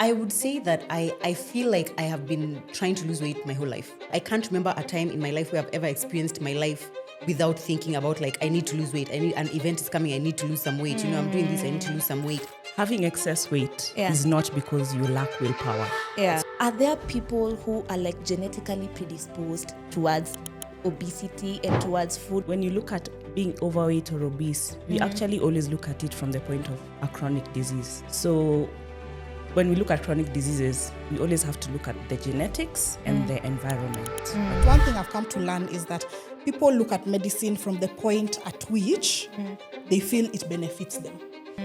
I would say that I feel like I have been trying to lose weight my whole life. I can't remember a time in my life where I've ever experienced my life without thinking about like, I need to lose weight. An event is coming, I need to lose some weight. I'm doing this, I need to lose some weight. Having excess weight is not because you lack willpower. Yeah. Are there people who are like genetically predisposed towards obesity and towards food? When you look at being overweight or obese, we actually always look at it from the point of a chronic disease. So when we look at chronic diseases, we always have to look at the genetics and the environment. One thing I've come to learn is that people look at medicine from the point at which they feel it benefits them.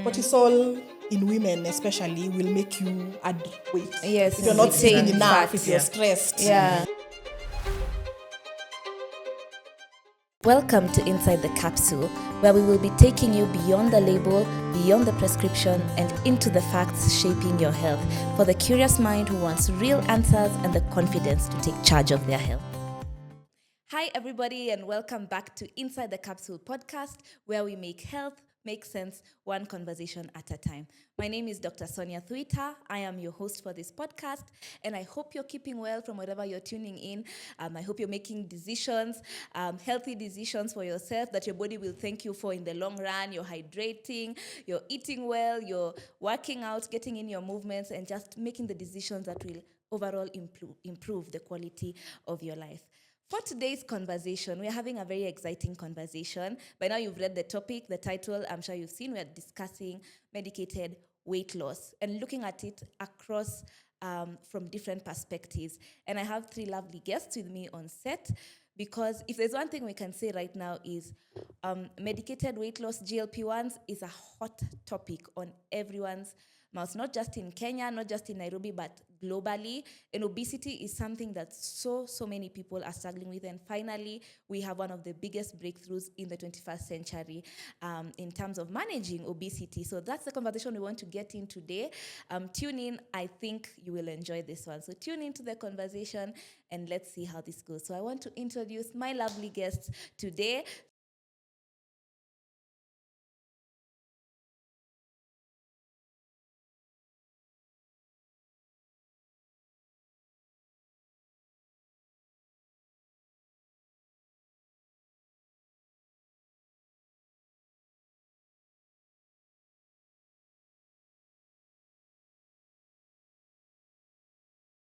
Cortisol in women especially will make you add weight. Yes. If you're not sleeping Retain enough, fat. if you're stressed. Yeah. Welcome to Inside the Capsule, where we will be taking you beyond the label, beyond the prescription, and into the facts shaping your health for the curious mind who wants real answers and the confidence to take charge of their health. Hi, everybody, and welcome back to Inside the Capsule podcast, where we make health make sense one conversation at a time. My name is Dr. Sonia Thuita. I am your host for this podcast, and I hope you're keeping well from wherever you're tuning in. I hope you're making decisions, healthy decisions for yourself that your body will thank you for in the long run. You're hydrating, you're eating well, you're working out, getting in your movements, and just making the decisions that will overall improve the quality of your life. For today's conversation, we're having a very exciting conversation. By now you've read the topic, the title, I'm sure you've seen. We're discussing medicated weight loss and looking at it across from different perspectives. And I have three lovely guests with me on set because if there's one thing we can say right now is medicated weight loss, GLP-1s, is a hot topic on everyone's mouth, not just in Kenya, not just in Nairobi, but globally. And obesity is something that so many people are struggling with. And finally, we have one of the biggest breakthroughs in the 21st century in terms of managing obesity. So that's the conversation we want to get in today. Tune in. I think you will enjoy this one. So tune into the conversation and let's see how this goes. So I want to introduce my lovely guests today.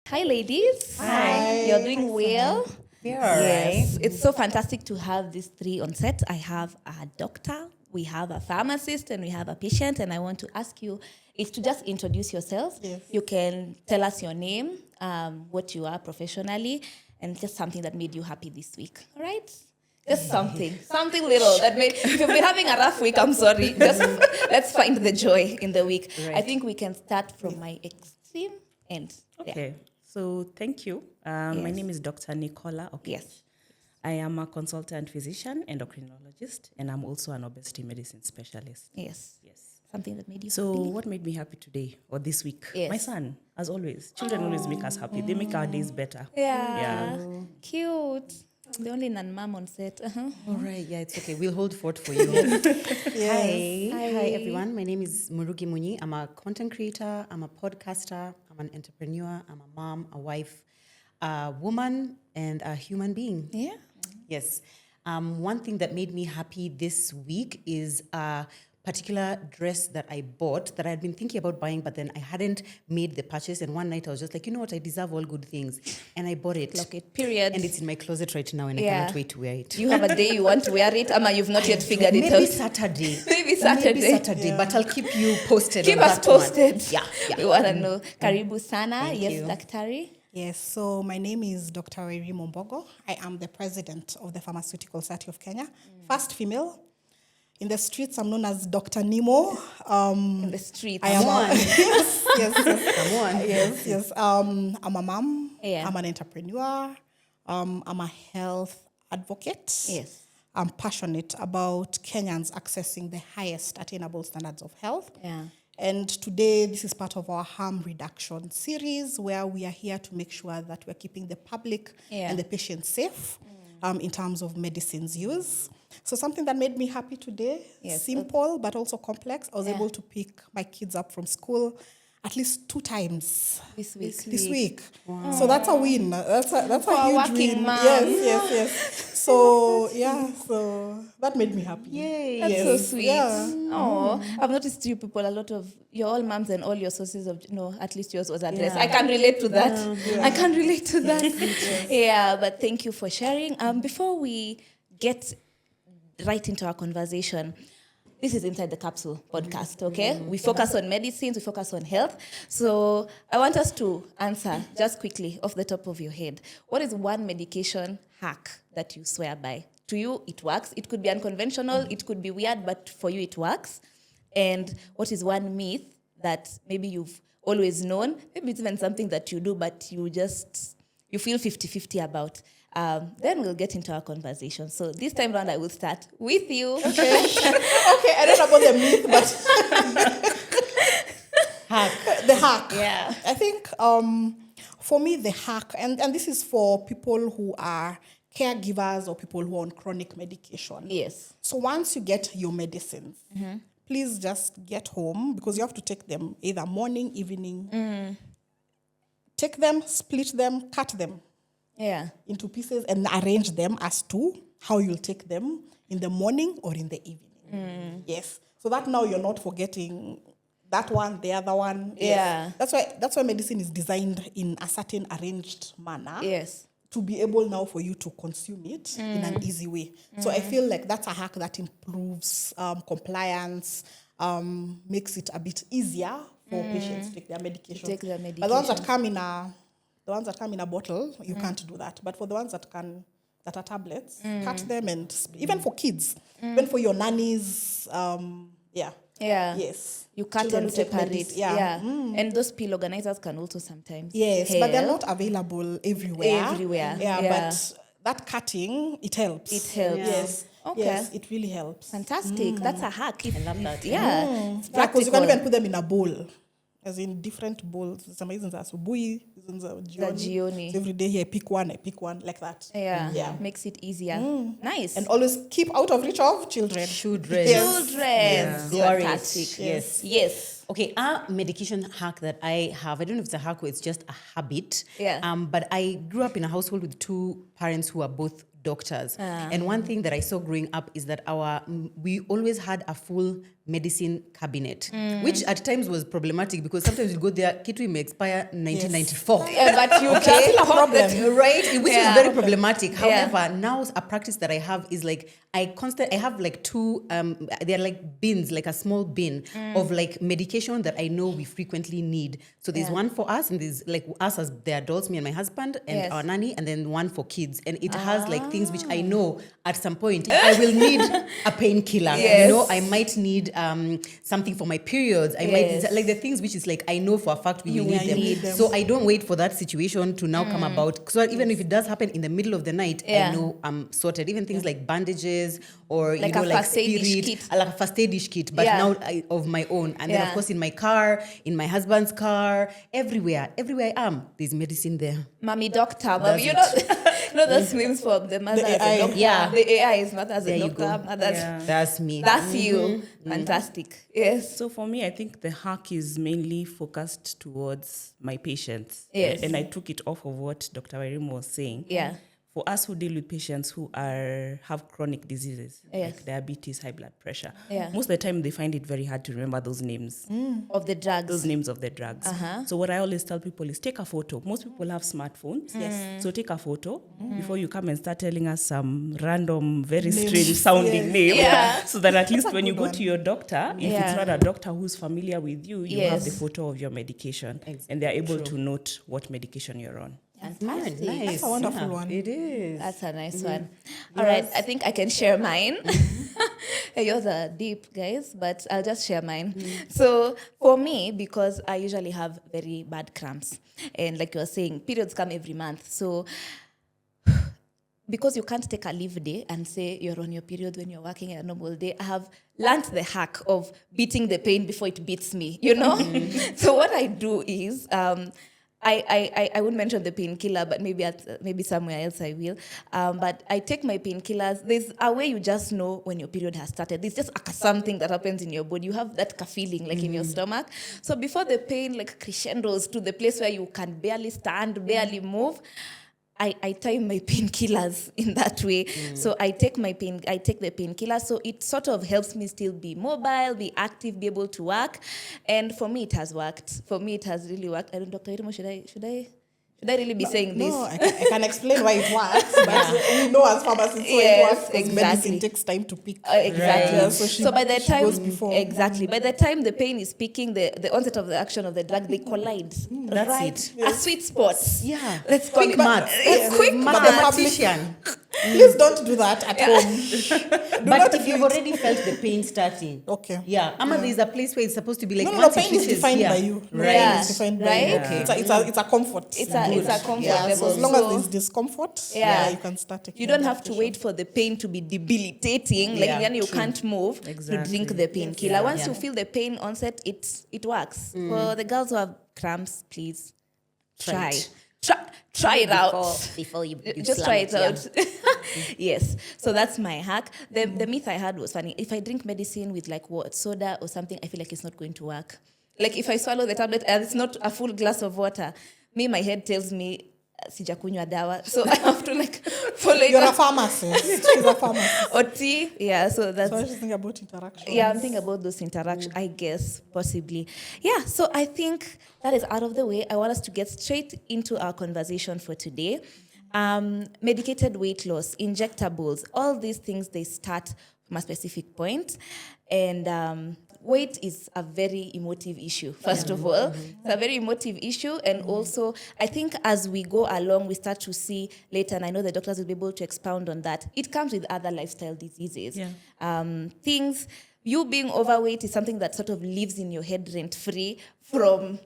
Hi, ladies. Hi. You're doing well? Yeah, Yes. It's so fantastic to have these three on set. I have a doctor, we have a pharmacist, and we have a patient. And I want to ask you is to just introduce yourself. Yes. You can tell us your name, what you are professionally, and just something that made you happy this week. All right? Just something little that made, if you've been having a rough week, I'm sorry. Just let's find the joy in the week. Right. I think we can start from my extreme end. Okay, so thank you. My name is Dr. Nicola. Okay. Yes. I am a consultant physician, endocrinologist, and I'm also an obesity medicine specialist. Yes. Yes. Something that made you So happy. what made me happy today or this week? Yes. My son, as always. Children always make us happy. They make our days better. Yeah. Cute. The only non-mom on set. All right, yeah, it's okay. We'll hold fort for you. Hi, everyone. My name is Murugi Munyi. I'm a content creator. I'm a podcaster. I'm an entrepreneur. I'm a mom, a wife, a woman, and a human being. Yeah. Yes. One thing that made me happy this week is a particular dress that I bought that I had been thinking about buying, but then I hadn't made the purchase. And one night I was just like, you know what? I deserve all good things. And I bought it. Okay, period. And it's in my closet right now, and I Yeah. cannot wait to wear it. Do you have a day you want to wear it? Ama, you've not yet figured it Maybe out. Saturday. Maybe Saturday. But I'll keep you posted. Keep on us that one. posted. Yeah. We want to know. Karibu sana. Thank Yes, you. Daktari. Yes, so my name is Dr. Wairimu Mbogo. I am the president of the Pharmaceutical Society of Kenya. First female. In the streets, I'm known as Dr. Nemo. In the street. I am on. yes. Come on. Yes. I'm a mom. Yeah. I'm an entrepreneur. I'm a health advocate. Yes. I'm passionate about Kenyans accessing the highest attainable standards of health. Yeah. And today, this is part of our harm reduction series where we are here to make sure that we're keeping the public and the patient safe in terms of medicines use. So something that made me happy today, simple but also complex. I was able to pick my kids up from school at least 2 times This week. this week. So that's a win. That's a huge working win. mom. Yes. So so that made me happy. Yay. That's so sweet. Yeah. Oh, I've noticed you people, a lot of, you're all moms and all your sources of, at least yours was addressed. I can relate to that. I can relate to that. Yeah, but thank you for sharing. Before we get right into our conversation, this is Inside the Capsule podcast, okay? We focus on medicines, we focus on health. So I want us to answer just quickly off the top of your head. What is one medication hack that you swear by? To you, it works. It could be unconventional, it could be weird, but for you, it works. And what is one myth that maybe you've always known? Maybe it's even something that you do, but you feel 50-50 about. Then we'll get into our conversation. So this time round, I will start with you. Okay. I don't know about the myth, but the hack. Yeah. I think for me, the hack, and this is for people who are caregivers or people who are on chronic medication. Yes. So once you get your medicines, please just get home, because you have to take them either morning, evening. Take them, split them, cut them. Yeah. Into pieces and arrange them as to how you'll take them in the morning or in the evening. Yes. So that now you're not forgetting that one, the other one. Yeah. Yes. That's why medicine is designed in a certain arranged manner. Yes. To be able now for you to consume it in an easy way. So I feel like that's a hack that improves compliance, makes it a bit easier for patients to take their medication. But the ones that come in a bottle, you can't do that. But for the ones that are tablets, cut them, and even for kids, even for your nannies, Yeah. Yes. You cut Children and who take separate. medis- Yeah. And those pill organizers can also sometimes Yes, help. but they're not available everywhere. Yeah. But that cutting, it helps. It helps. Yes. Okay. Yes, it really helps. Fantastic. That's a hack. I love that. Yeah. It's Because you practical. can even put them in a bowl, as in different bowls. Some reasons are asubuhi, reasons are jioni. So every day here, pick one, like that. Yeah. Makes it easier. Nice. And always keep out of reach of children. Children. Children. Glorious. Fantastic. Yes. Okay, a medication hack that I have, I don't know if it's a hack or it's just a habit. Yeah. But I grew up in a household with 2 parents who are both doctors. And one thing that I saw growing up is that we always had a full medicine cabinet, which at times was problematic because sometimes you go there, Kitu may expire 1994. Yeah, but you Okay, can problem, right? Which is very problematic. Yeah. However, now a practice that I have is like I have like 2. They're like bins, like a small bin of like medication that I know we frequently need. So there's one for us, and there's like us as the adults, me and my husband and our nanny, and then one for kids. And it has like things which I know at some point I will need a painkiller. Yes. You know, I might need something for my periods. I might like the things which is like I know for a fact we will need them. So I don't wait for that situation to now come about. So even if it does happen in the middle of the night, I know I'm sorted. Even things like bandages or Like you know, a like first aid-ish spirit, kit. like a first aid-ish kit, but now of my own. And then of course in my car, in my husband's car, everywhere I am, there's medicine there. Mommy doctor. Mommy, you know those memes from the mother as a doctor. Yeah. The AI is not as There a you doctor. go. Mother's That's me. That's you. Fantastic. Yes. So for me, I think the hack is mainly focused towards my patients. Yes. And I took it off of what Dr. Wairimu was saying. Yeah. For us who deal with patients who have chronic diseases, Yes. like diabetes, high blood pressure, Yeah. most of the time they find it very hard to remember those names. Of the drugs. Those names of the drugs. So what I always tell people is take a photo. Most people have smartphones. Yes. So take a photo before you come and start telling us some random, very strange sounding name. Yeah. So that at least when you go to your doctor, if it's not a doctor who's familiar with you, you have the Yes. photo of your medication and they're able to note what medication you're on. Fantastic. Nice. That's a wonderful one. It is. That's a nice one. All right, I think I can share mine. Yours are deep, guys, but I'll just share mine. So for me, because I usually have very bad cramps, and like you were saying, periods come every month. So because you can't take a leave day and say you're on your period when you're working a normal day, I have learned the hack of beating the pain before it beats me, you know? So what I do is I wouldn't mention the painkiller, but maybe somewhere else I will. But I take my painkillers. There's a way you just know when your period has started. There's just something that happens in your body. You have that feeling like in your stomach. So before the pain like crescendos to the place where you can barely stand, barely move, I time my painkillers in that way. So I take the painkillers. So it sort of helps me still be mobile, be active, be able to work. And for me, it has worked. For me, it has really worked. I don't, Dr. Wairimu, should I really be saying this? No, I can explain why it works, but we know as pharmacists why it works, because medicine takes time to peak. Exactly. Yeah, so by the time goes before. Exactly. By the time the pain is peaking, the onset of the action of the drug, they collide. That's right? it. A sweet spot. Yeah. Let's call it maths. quick Mathematician. Please don't do that at home. But if you've already felt the pain starting. Okay. Yeah. Ama there's a place where it's supposed to be like No, pain is defined by you. Right. Pain is defined by you. Right. Okay. It's a comfort. It's a comfort Yeah, level. so as long as there's discomfort, you can start taking you don't have to medication. wait for the pain to be debilitating, like when you can't move, to drink the painkiller. Once you feel the pain onset, it works. For the girls who have cramps, please try it out. Before you just try it out. Yes. So that's my hack. The myth I had was funny. If I drink medicine with like soda or something, I feel like it's not going to work. Like if I swallow the tablet and it's not a full glass of water, my head tells me sijakunywa dawa. So I have to like follow it. You're a pharmacist. She's a pharmacist. Or tea. Yeah. So that's. So I just think about interactions. Yeah, I'm thinking about those interactions, I guess, possibly. Yeah, so I think that is out of the way. I want us to get straight into our conversation for today. Medicated weight loss, injectables, all these things, they start from a specific point. And weight is a very emotive issue, first of all. It's a very emotive issue. And also, I think as we go along, we start to see later, and I know the doctors will be able to expound on that, it comes with other lifestyle diseases. Things, you being overweight is something that sort of lives in your head rent-free from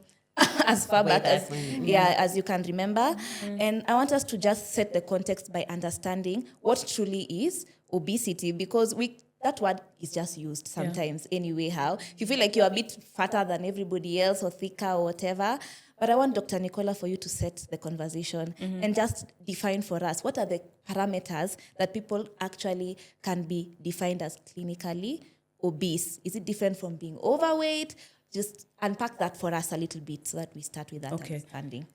as far back as you can remember. And I want us to just set the context by understanding what truly is obesity, because that word is just used sometimes anyway. If you feel like you're a bit fatter than everybody else or thicker or whatever. But I want Dr. Nicola for you to set the conversation and just define for us what are the parameters that people actually can be defined as clinically obese. Is it different from being overweight? Just unpack that for us a little bit so that we start with that understanding.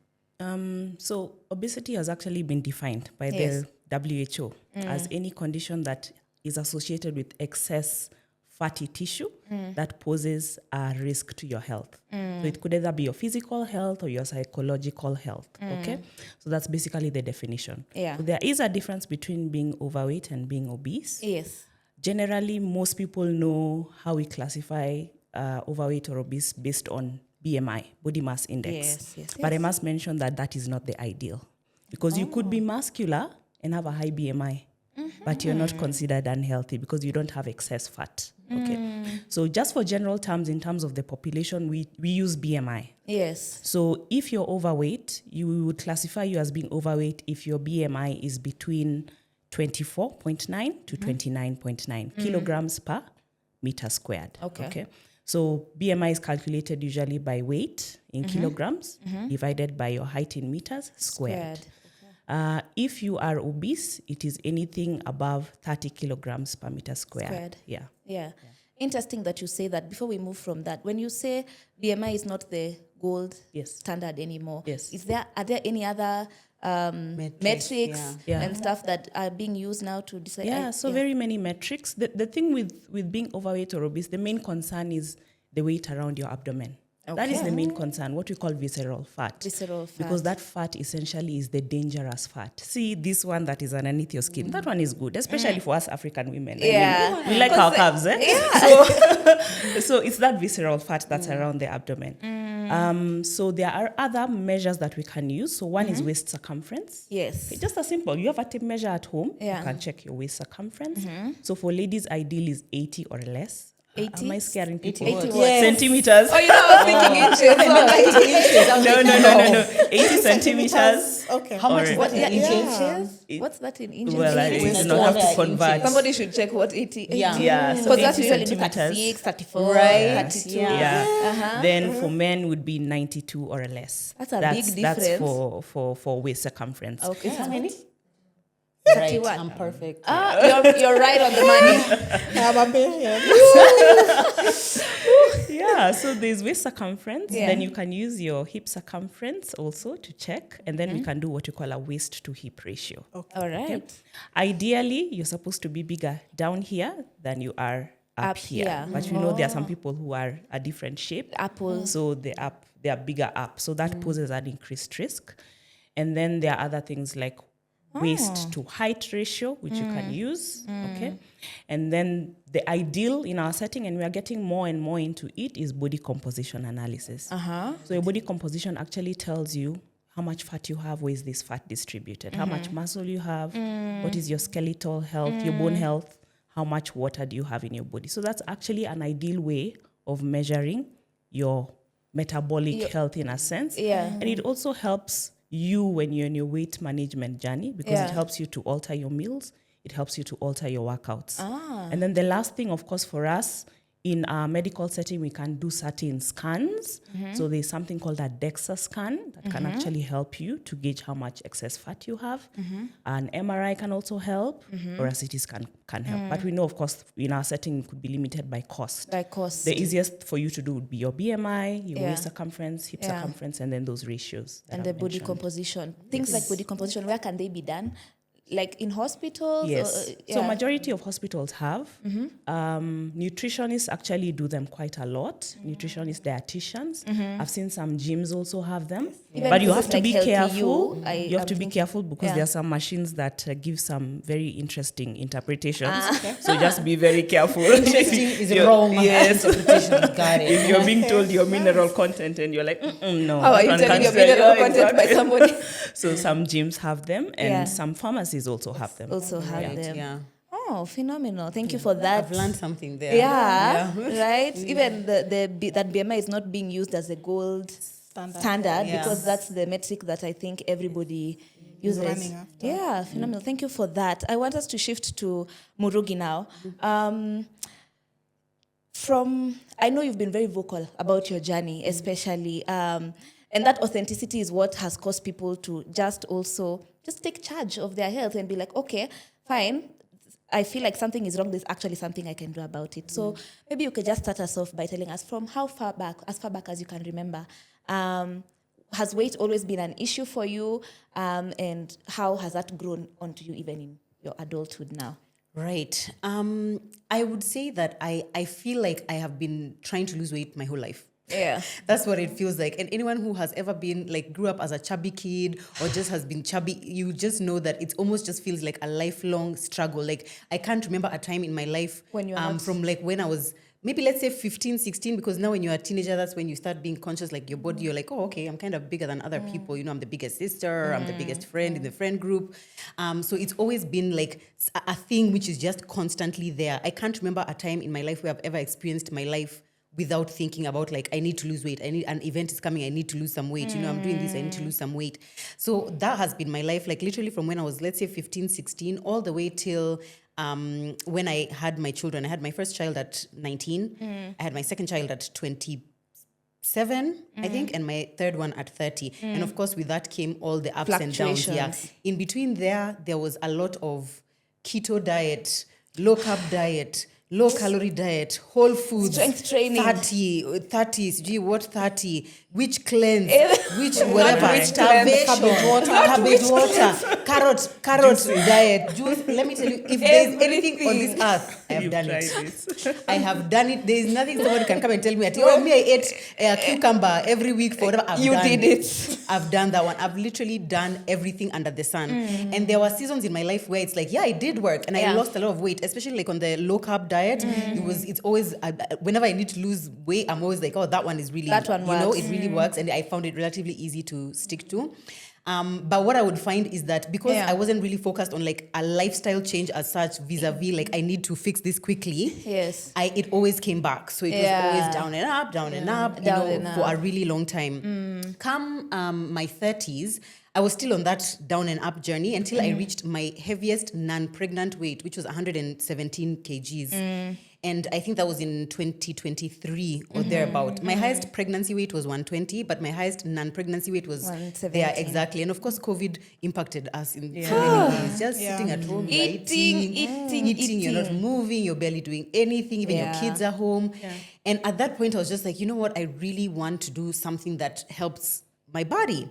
So obesity has actually been defined by the WHO as any condition that is associated with excess fatty tissue that poses a risk to your health. So it could either be your physical health or your psychological health, okay? So that's basically the definition. Yeah. So there is a difference between being overweight and being obese. Yes. Generally, most people know how we classify overweight or obese based on BMI, body mass index. Yes. But I must mention that is not the ideal, because you could be muscular and have a high BMI. But you're not considered unhealthy because you don't have excess fat. Okay. So just for general terms, in terms of the population, we use BMI. Yes. So if you're overweight, you would classify you as being overweight if your BMI is between 24.9 to 29.9 kilograms per meter squared. Okay. So BMI is calculated usually by weight in kilograms divided by your height in meters squared. If you are obese, it is anything above 30 kilograms per meter squared. Yeah. Interesting that you say that. Before we move from that, when you say BMI is not the gold standard anymore, are there any other metrics and stuff that are being used now to decide? Very many metrics. The thing with being overweight or obese, the main concern is the weight around your abdomen. Okay. That is the main concern, what we call visceral fat. Because that fat essentially is the dangerous fat. See, this one that is underneath your skin, that one is good, especially for us African women. Yeah. I mean, we like our carbs, Yeah. So it's that visceral fat that's around the abdomen. So there are other measures that we can use. So one is waist circumference. Yes. Okay, just as simple. You have a tape measure at home. You can check your waist circumference. So for ladies, ideal is 80 or less. Am I scaring people? 80 what? Yes. Centimeters. Oh, you know, I was thinking inches. No. 80 centimeters. Okay. How much is Or- that Yeah, in in inches? inches? What's that in inches? Well, I Inches. do not have to Yeah, convert. Somebody should check what 80 Yeah. Yeah, so Because that's 80 usually centimeters. 36, 34, Right. 32. Yeah. Then for men would be 92 or less. That's a big That's difference. for waist circumference. Okay. How many? 31. Right, I'm perfect. You're right on the money. Yeah, so there's waist circumference. Yeah. Then you can use your hip circumference also to check. And then we can do what you call a waist to hip ratio. All right. Ideally, you're supposed to be bigger down here than you are up here. here. But we know there are some people who are a different shape. Apples. So they are bigger up. So that poses an increased risk. And then there are other things like waist to height ratio, which you can use. Okay. And then the ideal in our setting, and we are getting more and more into it, is body composition analysis. So your body composition actually tells you how much fat you have, where is this fat distributed, how much muscle you have, what is your skeletal health, your bone health, how much water do you have in your body. So that's actually an ideal way of measuring your metabolic health in a sense. Yeah. And it also helps you when you're in your weight management journey because it helps you to alter your meals. It helps you to alter your workouts. And then the last thing, of course, for us, in our medical setting, we can do certain scans. So there's something called a DEXA scan that can actually help you to gauge how much excess fat you have. An MRI can also help, or a CT scan can help. But we know, of course, in our setting, it could be limited by cost. By cost. The easiest for you to do would be your BMI, your Yeah. waist circumference, hip circumference, and then those ratios. And the body composition. Things like body composition, where can they be done? Like in hospitals? Yes. Or, So majority of hospitals have. Nutritionists actually do them quite a lot. Nutritionists, dietitians. I've seen some gyms also have them. Even But you places have to like be Healthy careful. You, You have to I'm be thinking- careful because yeah. there are some machines that give some very interesting interpretations. So just be very careful. Interesting is You're- wrong. Yes. Interpretation. Got it. If you're being told your mineral content and you're like, no. How are that you one telling can't your tell you." mineral Yeah, content by exactly. somebody? So some gyms have them and Yeah. some pharmacies also have them. Also have Right, them. yeah. Oh, phenomenal. Thank you for that. I've learned something there. Yeah, right? Even that BMI is not being used as a gold standard Yeah. because that's the metric that I think everybody uses. running after. Yeah, phenomenal. Thank you for that. I want us to shift to Murugi now. I know you've been very vocal about your journey, especially, and that authenticity is what has caused people to just take charge of their health and be like, okay, fine, I feel like something is wrong. There's actually something I can do about it. So maybe you could just start us off by telling us from as far back as you can remember, has weight always been an issue for you, and how has that grown onto you even in your adulthood now? Right. I would say that I feel like I have been trying to lose weight my whole life. Yeah. That's what it feels like. And anyone who has ever been grew up as a chubby kid or just has been chubby, you just know that it almost just feels like a lifelong struggle. Like I can't remember a time in my life When you're not- from when I was maybe let's say 15, 16, because now when you're a teenager, that's when you start being conscious, like your body, you're like, oh, okay, I'm kind of bigger than other people. You know, I'm the biggest sister, I'm the biggest friend in the friend group. So it's always been like a thing which is just constantly there. I can't remember a time in my life where I've ever experienced my life without thinking about I need to lose weight. An event is coming, I need to lose some weight. You know, I'm doing this, I need to lose some weight. So that has been my life, literally from when I was, let's say 15, 16, all the way till when I had my children. I had my first child at 19. I had my second child at 27, I think, and my third one at 30. And of course, with that came all the ups and downs. Yeah. In between there was a lot of keto diet, low carb diet, low calorie diet, whole foods, Strength training. 30, what 30, which cleanse, which whatever, which starvation, cleanse. cabbage water, carrot diet, juice. Let me tell you, if there's anything on this earth, I have done it. I have done it. There is nothing somebody can come and tell me that, oh, me, I ate a cucumber every week for whatever. You did it. I've done that one. I've literally done everything under the sun. And there were seasons in my life where it's like, yeah, it did work. And I lost a lot of weight, especially on the low carb diet. It's always, whenever I need to lose weight, I'm always like, oh, that one is really, That one you know, works. it really works. And I found it relatively easy to stick to. But what I would find is that because I wasn't really focused on like a lifestyle change as such, vis-a-vis like I need to fix this quickly. Yes. It always came back. So it was always down and up, for a really long time. Come my 30s, I was still on that down and up journey until I reached my heaviest non-pregnant weight, which was 117 kgs. And I think that was in 2023 or thereabout. My highest pregnancy weight was 120, but my highest non-pregnancy weight was 117. there, exactly. And of course, COVID impacted us in so many ways. Just sitting at home, eating, you're not moving, you're barely doing anything, even your kids are home. And at that point, I was just like, you know what? I really want to do something that helps my body.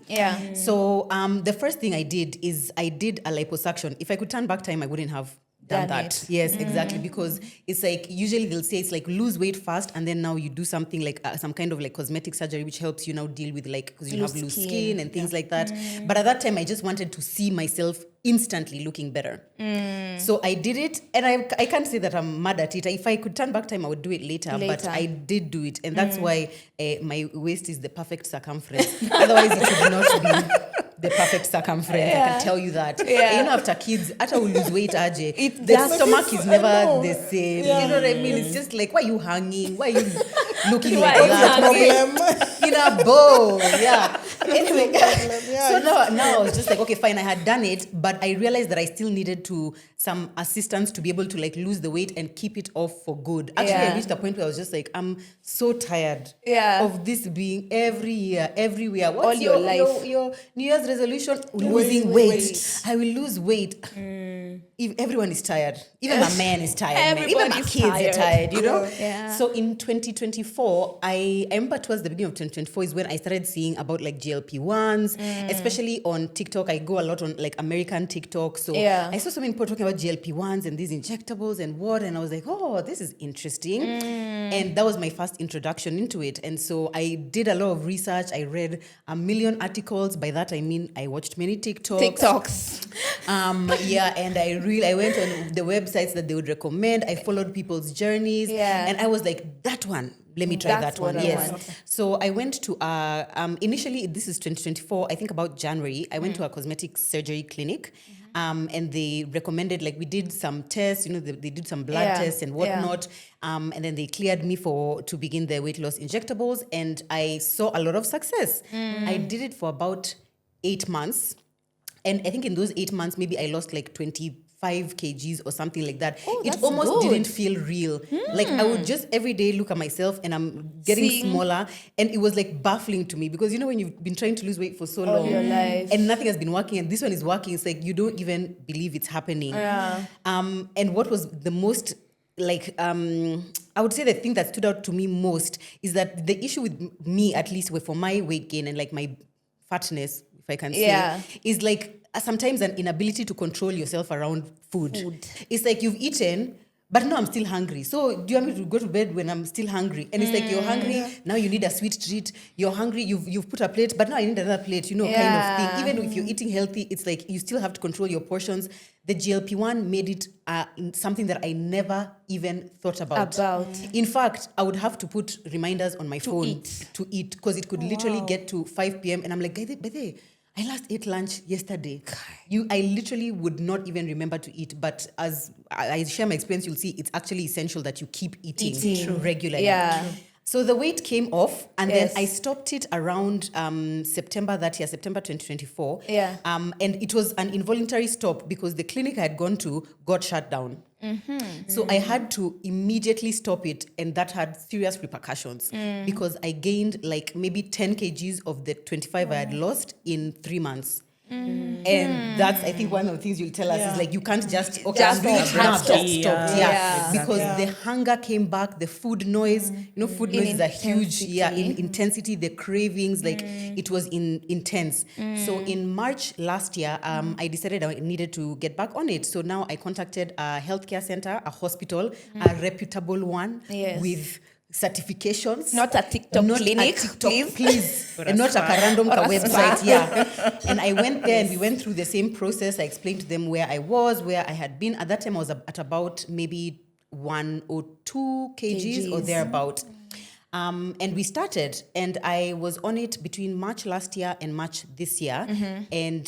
So the first thing I did is I did a liposuction. If I could turn back time, I wouldn't have done that. Yes, exactly. Because it's like, usually they'll say it's like lose weight fast and then now you do something like some kind of like cosmetic surgery, which helps you now deal with like, because you have loose skin and things like that. But at that time, I just wanted to see myself instantly looking better. So I did it, and I can't say that I'm mad at it. If I could turn back time, I would do it later. But I did do it, and that's why my waist is the perfect circumference. Otherwise, it would not be the perfect circumference. I can tell you that. You know, after kids, after we lose weight, the stomach is never the same. You know what I mean? It's just like, why are you hanging? Why are you looking like that? In a bow, Anyway, so now I was just like, okay, fine. I had done it, but I realized that I still needed some assistance to be able to like lose the weight and keep it off for good. Actually, I reached a point where I was just like, I'm so tired of this being every year, everywhere. What's all your life? Your New Year's resolution? Losing weight. I will lose weight. If everyone is tired, even my man is tired, man. Even my kids are tired, you know? So in 2024, I remember towards the beginning of 2024 is when I started seeing about like GLP-1s, especially on TikTok. I go a lot on like American TikTok. So I saw so many people talking about GLP-1s and these injectables and and I was like, oh, this is interesting. And that was my first introduction into it. And so I did a lot of research. I read a million articles. By that, I mean, I watched many TikToks. And I went on the websites that they would recommend. I followed people's journeys. And I was like, that one. Let me try that one. Yes. So I went to initially, this is 2024, I think about January, I went to a cosmetic surgery clinic. And they recommended, like, we did some tests, you know, they did some blood tests and whatnot. And then they cleared me to begin the weight loss injectables. And I saw a lot of success. I did it for about 8 months. And I think in those 8 months, maybe I lost like 25 kgs or something like that. It almost didn't feel real. Like I would just every day look at myself and I'm getting smaller. And it was like baffling to me because, you know, when you've been trying to lose weight for so long your life and nothing has been working and this one is working, it's like you don't even believe it's happening. And what was the most like, I would say the thing that stood out to me most is that the issue with me, at least for my weight gain and like my fatness, if I can say, is like sometimes an inability to control yourself around food. It's like you've eaten, but now I'm still hungry. So do you want me to go to bed when I'm still hungry? And it's like you're hungry, now you need a sweet treat. You're hungry, you've put a plate, but now I need another plate, you know, kind of thing. Even if you're eating healthy, it's like you still have to control your portions. The GLP-1 made it something that I never even thought about. In fact, I would have to put reminders on my phone to eat because it could literally get to 5 p.m. and I'm like, I last ate lunch yesterday. I literally would not even remember to eat. But as I share my experience, you'll see it's actually essential that you keep eating regularly. So the weight came off and then I stopped it around September 2024. And it was an involuntary stop because the clinic I had gone to got shut down. So I had to immediately stop it, and that had serious repercussions because I gained like maybe 10 kgs of the 25 I had lost in 3 months. And that's, I think, one of the things you'll tell us is like, you can't just stop. Because the hunger came back, the food noise, you know, food noise is a huge, in intensity, the cravings, like it was intense. So in March last year, I decided I needed to get back on it. So now I contacted a healthcare center, a hospital, a reputable one with certifications, not a TikTok clinic, please. And not a random website. And I went there and we went through the same process. I explained to them where I was, where I had been. At that time, I was at about maybe 1 or 2 kgs or thereabout. And we started, and I was on it between March last year and March this year. And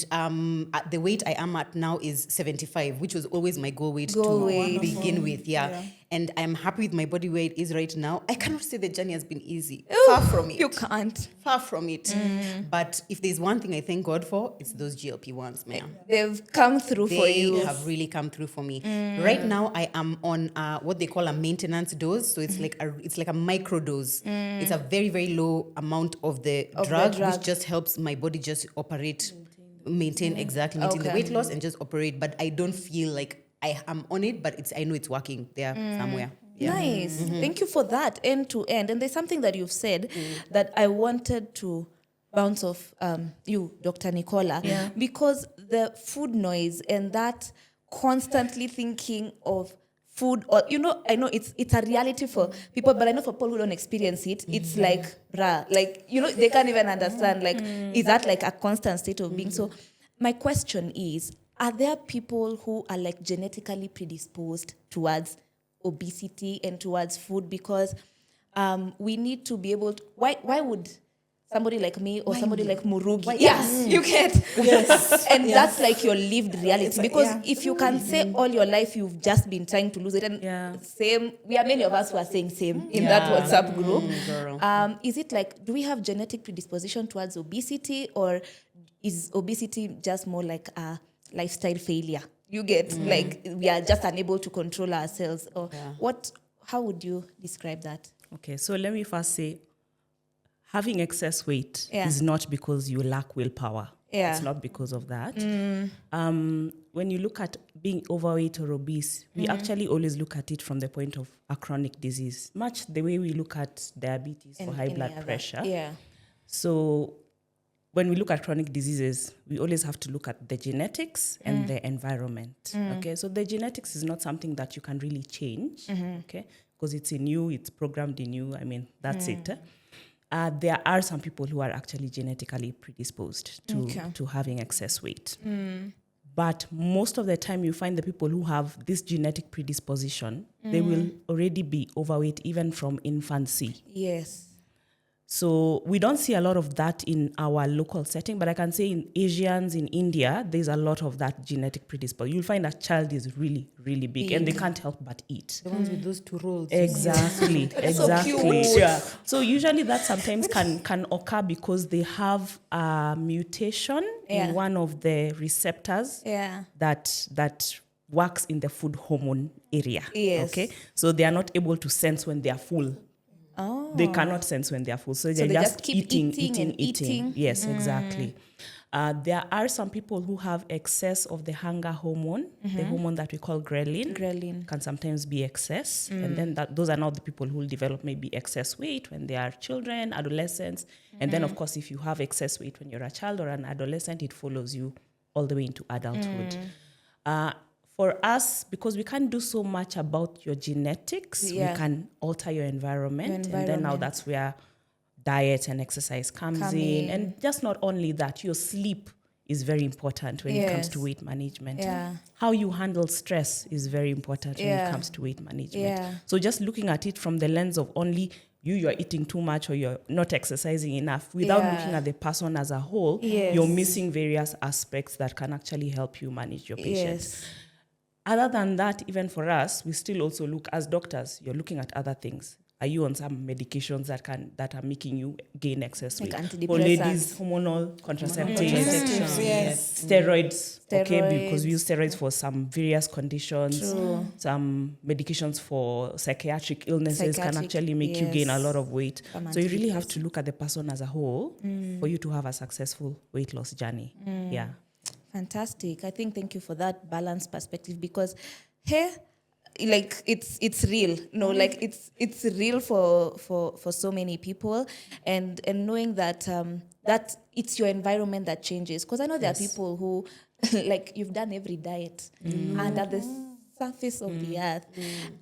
the weight I am at now is 75, which was always my goal weight to begin with. Yeah. And I'm happy with my body where it is right now. I cannot say the journey has been easy. Far from it. You can't. Far from it. But if there's one thing I thank God for, it's those GLP-1s, man. They've come through for you. They have really come through for me. Right now, I am on what they call a maintenance dose. So it's like a micro dose. It's a very, very low amount of the drug, which just helps my body just operate, maintain the weight loss and just operate. But I don't feel like I am on it, but I know it's working there somewhere. Yeah. Nice. Thank you for that, end to end. And there's something that you've said that I wanted to bounce off you, Dr. Nicola, because the food noise and that constantly thinking of food, or I know it's a reality for people, but I know for people who don't experience it, it's like they can't even understand. Like, is that like a constant state of being? So my question is, are there people who are like genetically predisposed towards obesity and towards food? Because we need to be able to, why would somebody like me or somebody like Murugi, you get, and that's like your lived reality, because if you can say all your life you've just been trying to lose it, and we are many of us who are saying same in that WhatsApp group. Is it like, do we have genetic predisposition towards obesity, or is obesity just more like a lifestyle failure? You get, like, we are just unable to control ourselves, or how would you describe that? Okay, so let me first say, having excess weight is not because you lack willpower. It's not because of that. When you look at being overweight or obese, we actually always look at it from the point of a chronic disease, much the way we look at diabetes or high blood pressure. So when we look at chronic diseases, we always have to look at the genetics and the environment. Okay, so the genetics is not something that you can really change, okay, because it's in you, it's programmed in you. I mean, that's it. There are some people who are actually genetically predisposed to having excess weight. But most of the time you find the people who have this genetic predisposition, they will already be overweight even from infancy. Yes. So we don't see a lot of that in our local setting, but I can say in Asians, in India, there's a lot of that genetic predisposition. You'll find a child is really, really big and they can't help but eat. The ones with those two rolls. Exactly, exactly. So cute. So usually that sometimes can occur because they have a mutation in one of the receptors that works in the food hormone area. Yes. Okay, so they are not able to sense when they are full. Oh. They cannot sense when they are full. So they're just keep eating. Yes, exactly. There are some people who have excess of the hunger hormone, the hormone that we call ghrelin. Ghrelin can sometimes be excess. And then those are not the people who will develop maybe excess weight when they are children, adolescents. And then, of course, if you have excess weight when you're a child or an adolescent, it follows you all the way into adulthood. For us, because we can't do so much about your genetics, we can alter your environment. And then now that's where diet and exercise comes in. And just not only that, your sleep is very important when it comes to weight management. How you handle stress is very important when it comes to weight management. So just looking at it from the lens of only you're eating too much or you're not exercising enough, without looking at the person as a whole, you're missing various aspects that can actually help you manage your patient. Other than that, even for us, we still also look, as doctors, you're looking at other things. Are you on some medications that are making you gain excess weight? For ladies, hormonal contraceptives, steroids, okay, because we use steroids for some various conditions. Some medications for psychiatric illnesses can actually make you gain a lot of weight. So you really have to look at the person as a whole for you to have a successful weight loss journey. Fantastic. I think thank you for that balanced perspective, because here, like, it's real. No, like it's real for so many people, and knowing that that it's your environment that changes. Because I know there are people who like, you've done every diet under the surface of the earth,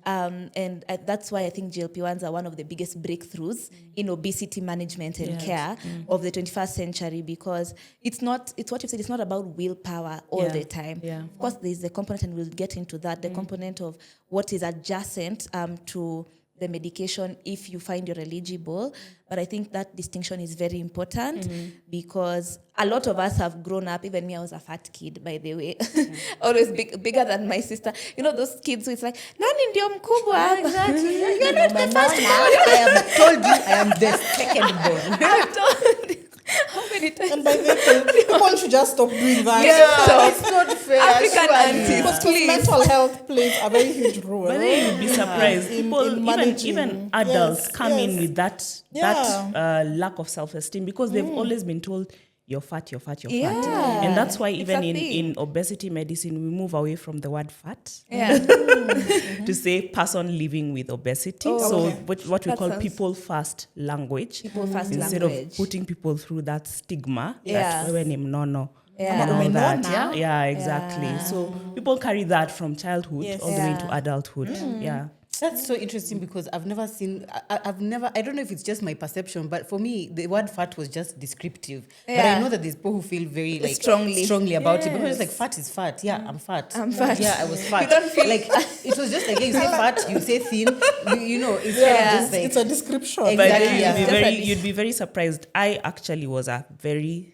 and that's why I think GLP-1s are one of the biggest breakthroughs in obesity management and care of the 21st century, because it's what you said, it's not about willpower all the time. Of course, there's the component, and we'll get into that, the component of what is adjacent to the medication if you find you're eligible. But I think that distinction is very important because a lot of us have grown up, even me, I was a fat kid, by the way, always bigger than my sister. You know, those kids who it's like, nani ndio mkubwa? Exactly. You're not the first born. I have told you I am the second born. I've told you. How many times? And by the way, people should just stop doing that. Yeah, It's not fair. African aunties, Because please. mental health plays a very huge role. But then you'd be surprised. People, managing. even adults, Yes, come in yes. with that lack of self-esteem because they've always been told, you're fat, you're fat, you're fat. And that's why even in obesity medicine, we move away from the word fat to say person living with obesity. So what we That call sounds- people first language. People first instead language. of putting people through that stigma Yeah. that wewe ni mnono. Yeah. And all that. Mnona. Yeah, exactly. So people carry that from childhood Yes. all the way into adulthood. Yeah. That's so interesting because I've never seen, I don't know if it's just my perception, but for me, the word fat was just descriptive. But I know that there's people who feel very like strongly about it because it's like fat is fat. Yeah, I'm fat. Yeah, I was fat. You don't feel like it was just like you say fat, you say thin, you know, it's kind of just like It's a description. Exactly. But then Yeah. you'd be very surprised. I actually was a very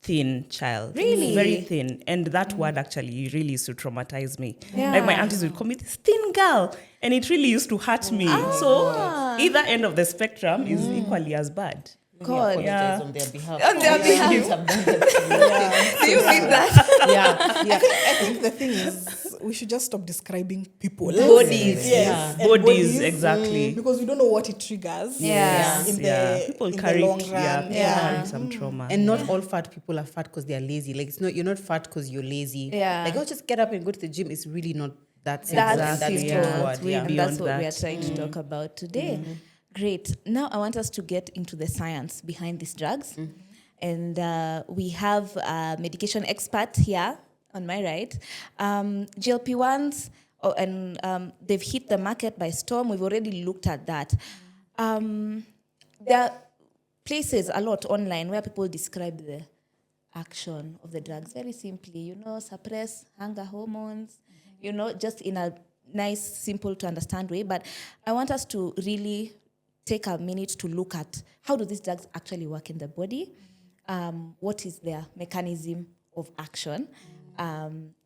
thin child. Really? Very thin. And that word actually really used to traumatize me. Yeah. Like my aunties would call me this thin girl. And it really used to hurt me. So either end of the spectrum is equally as bad. God. apologize on their behalf. On their behalf. You have done that to me. Do you mean that? Yeah. I think the thing is, we should just stop describing people. Bodies. Yes. Yeah. And Bodies, exactly. Because we don't know what it triggers. Yeah. In the, People in carry, the long run. people carry some trauma. And not all fat people are fat because they're lazy. Like it's not, you're not fat because you're lazy. Yeah. Like, oh, just get up and go to the gym. It's really not that simple. That's and simple. straightforward. Yeah. And that's what we are Beyond trying to talk about today. Great. Now I want us to get into the science behind these drugs. And we have a medication expert here on my right. GLP-1s, and they've hit the market by storm. We've already looked at that. There are places a lot online where people describe the action of the drugs very simply, suppress hunger hormones, just in a nice, simple to understand way. But I want us to really take a minute to look at how do these drugs actually work in the body, what is their mechanism of action,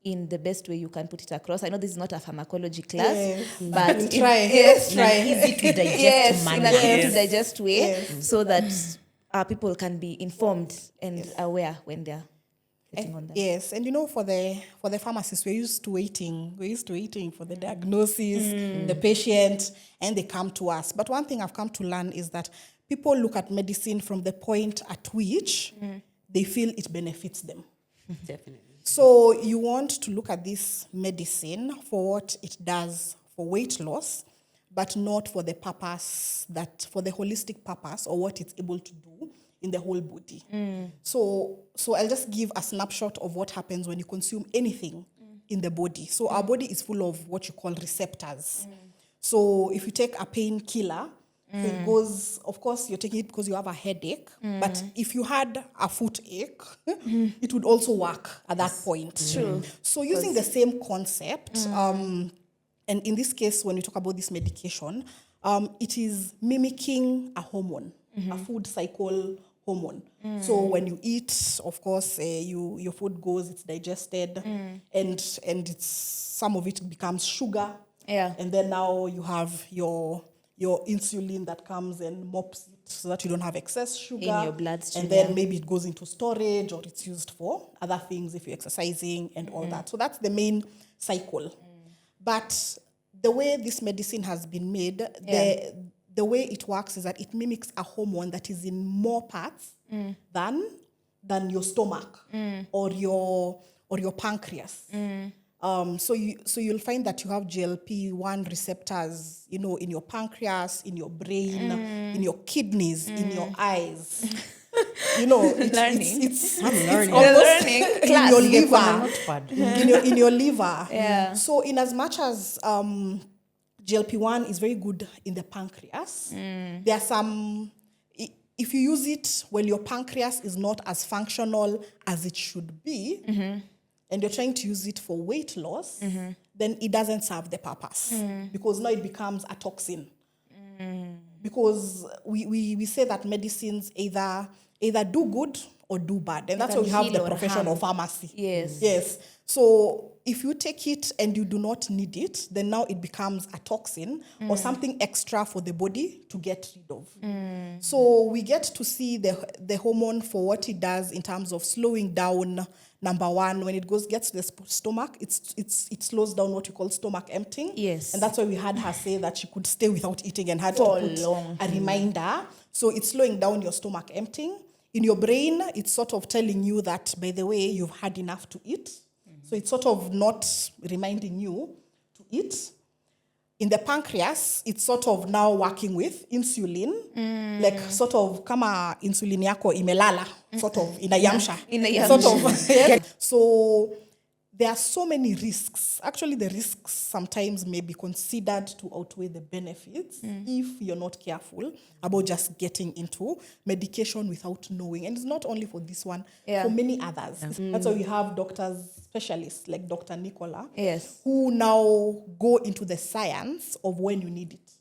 in the best way you can put it across. I know this is not a pharmacology class, but Try. Easy to digest yes, manner. in an easy to digest way, so that people can be informed and aware when they're getting on that. Yes, and for the pharmacists, we're used to waiting for the diagnosis, the patient, and they come to us. But one thing I've come to learn is that people look at medicine from the point at which they feel it benefits them. Definitely. So you want to look at this medicine for what it does for weight loss, but not for the purpose for the holistic purpose or what it's able to do in the whole body. So I'll just give a snapshot of what happens when you consume anything in the body. So our body is full of what you call receptors. So if you take a painkiller, so it goes, of course, you're taking it because you have a headache, but if you had a foot-ache, it would also work at that point. True. So using the same concept, and in this case, when we talk about this medication, it is mimicking a hormone, a food cycle hormone. So when you eat, of course, your food goes, it's digested, and it's some of it becomes sugar. Yeah. And then now you have your insulin that comes and mops it so that you don't have excess sugar In your bloodstream, and then maybe it goes into storage or it's used for other things if you're exercising and all that. So that's the main cycle. But the way this medicine has been made, the way it works is that it mimics a hormone that is in more parts than your stomach or your pancreas. So you'll find that you have GLP-1 receptors, in your pancreas, in your brain, in your kidneys, in your eyes. I'm learning. It's learning. almost Learning. in Class. your You get one liver. notepad. In your liver. Yeah. So in as much as GLP-1 is very good in the pancreas, there are some. If you use it when your pancreas is not as functional as it should be, and you're trying to use it for weight loss, then it doesn't serve the purpose because now it becomes a toxin. because we say that medicines either do good or do bad. And that's why we can have heal the or profession harm. of pharmacy. Yes. Yes. So if you take it and you do not need it, then now it becomes a toxin or something extra for the body to get rid of. So we get to see the hormone for what it does in terms of slowing down. Number one, when it gets to the stomach, it slows down what we call stomach emptying. Yes. And that's why we had her say that she could stay without eating and had For to put long. a reminder. So it's slowing down your stomach emptying. In your brain, it's sort of telling you that, by the way, you've had enough to eat. So it's sort of not reminding you to eat. In the pancreas, it's sort of now working with insulin, like sort of kama insulin yako imelala, sort of inayamsha. Sort of. Yes. So there are so many risks. Actually, the risks sometimes may be considered to outweigh the benefits if you're not careful about just getting into medication without knowing. And it's not only for this one, for many others. That's why we have doctors, specialists like Dr. Nicola, who now go into the science of when you need it.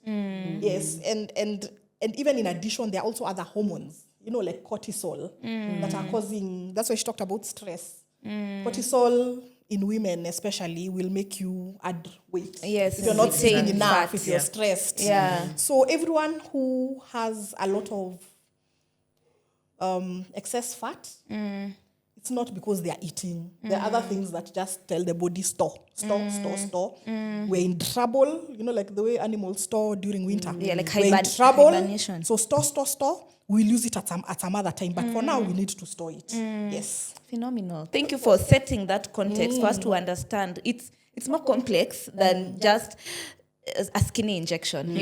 Yes, and even in addition, there are also other hormones, like cortisol, that are causing, that's why she talked about stress. Cortisol in women especially will make you add weight. Yes. If you're not sleeping enough, fat. if you're stressed. Yeah. So everyone who has a lot of excess fat, it's not because they are eating. There are other things that just tell the body store. We're in trouble, like the way animals store during winter. Yeah, like we're in trouble. hibernation. So store. We'll use it at some other time. But for now, we need to store it. Yes. Phenomenal. Thank you for setting that context for us to understand. It's more complex than just a skinny injection,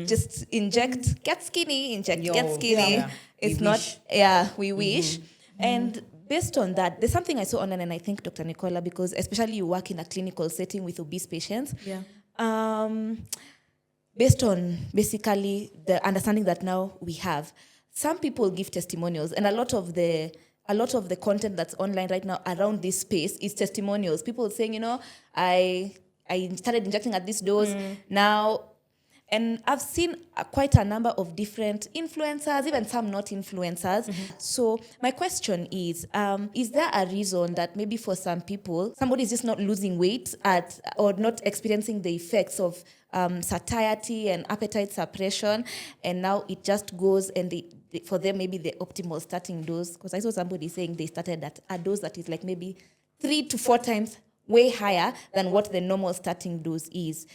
Just inject, get skinny, inject, get skinny. Yeah. It's We not, wish. we wish. And based on that, there's something I saw online, and I think Dr. Nicola, because especially you work in a clinical setting with obese patients. Yeah. Based on basically the understanding that now we have, some people give testimonials, and a lot of the content that's online right now around this space is testimonials. People saying, I started injecting at this dose now, and I've seen quite a number of different influencers, even some not influencers. So my question is there a reason that maybe for some people, somebody is just not losing weight or not experiencing the effects of satiety and appetite suppression, and now it just goes and for them maybe the optimal starting dose? Because I saw somebody saying they started at a dose that is like maybe 3 to 4 times way higher than what the normal starting dose is.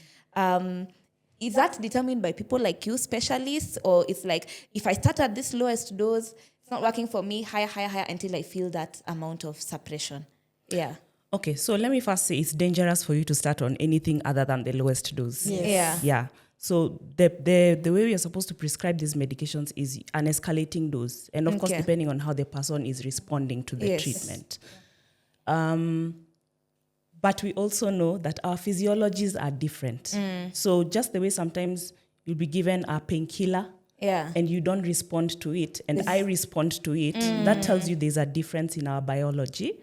Is that determined by people like you, specialists, or it's like, if I start at this lowest dose, it's not working for me, higher until I feel that amount of suppression? Yeah. Okay, so let me first say it's dangerous for you to start on anything other than the lowest dose. Yes. Yeah. So the way we are supposed to prescribe these medications is an escalating dose. And of course, depending on how the person is responding to the treatment. But we also know that our physiologies are different. So just the way sometimes you'll be given a painkiller and you don't respond to it, and I respond to it, that tells you there's a difference in our biology.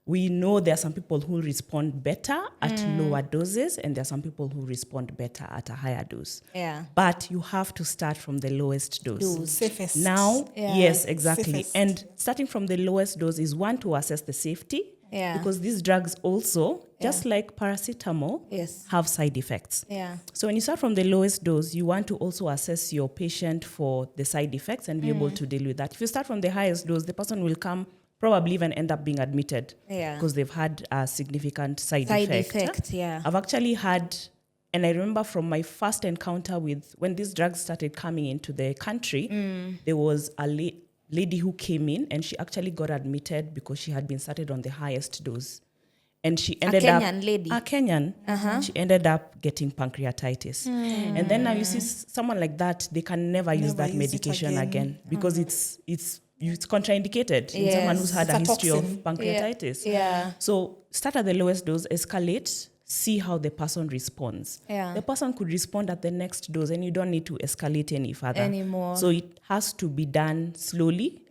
We know there are some people who respond better at lower doses, and there are some people who respond better at a higher dose. Yeah. But you have to start from the lowest dose. Safest. Now, yes, exactly. Safest. And starting from the lowest dose is one, to assess the safety. Yeah. Because these drugs also, just like paracetamol, have side effects. Yeah. So when you start from the lowest dose, you want to also assess your patient for the side effects and be able to deal with that. If you start from the highest dose, the person will probably even end up being admitted because they've had a significant side effect. I've actually had, and I remember from my first encounter with, when these drugs started coming into the country, there was a lady who came in and she actually got admitted because she had been started on the highest dose. And she ended up... A Kenyan. She ended up getting pancreatitis. And then now you see someone like that, they can never use that medication again because it's contraindicated in someone who's had a history of pancreatitis. So start at the lowest dose, escalate, see how the person responds. The person could respond at the next dose and you don't need to escalate any further. Anymore. So it has to be done slowly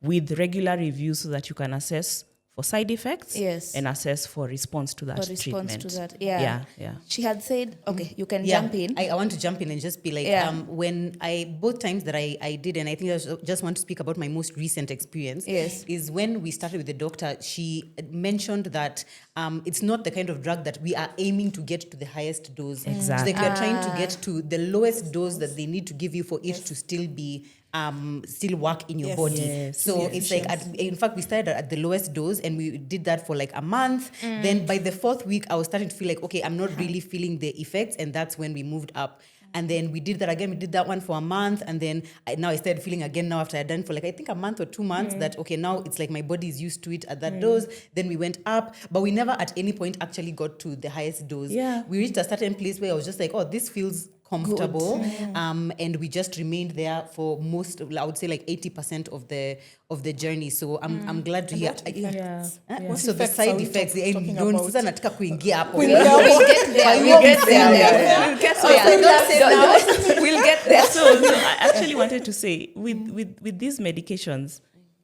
with regular reviews so that you can assess for side effects Yes. and assess for response to that treatment. Yeah. She had said, okay, you can jump in. I want to jump in and just be like, when both times that I did, and I think I just want to speak about my most recent experience, is when we started with the doctor, she mentioned that it's not the kind of drug that we are aiming to get to the highest dose. Exactly. So like we are trying to get to the lowest dose that they need to give you for it to still be still work in your body. Yes. So it's like, in fact, we started at the lowest dose and we did that for like a month. Then by the 4th week, I was starting to feel like, okay, I'm not really feeling the effects. And that's when we moved up. And then we did that again. We did that one for a month. And then now I started feeling again now after I'd done for like, I think a month or 2 months that, okay, now it's like my body is used to it at that dose. Then we went up, but we never at any point actually got to the highest dose. Yeah. We reached a certain place where I was just like, oh, this feels comfortable. And we just remained there for most, I would say like 80% of the journey. So I'm glad to hear. So the side effects, don't sasa nataka kuingia hapo. We'll get there. So I actually wanted to say, with these medications,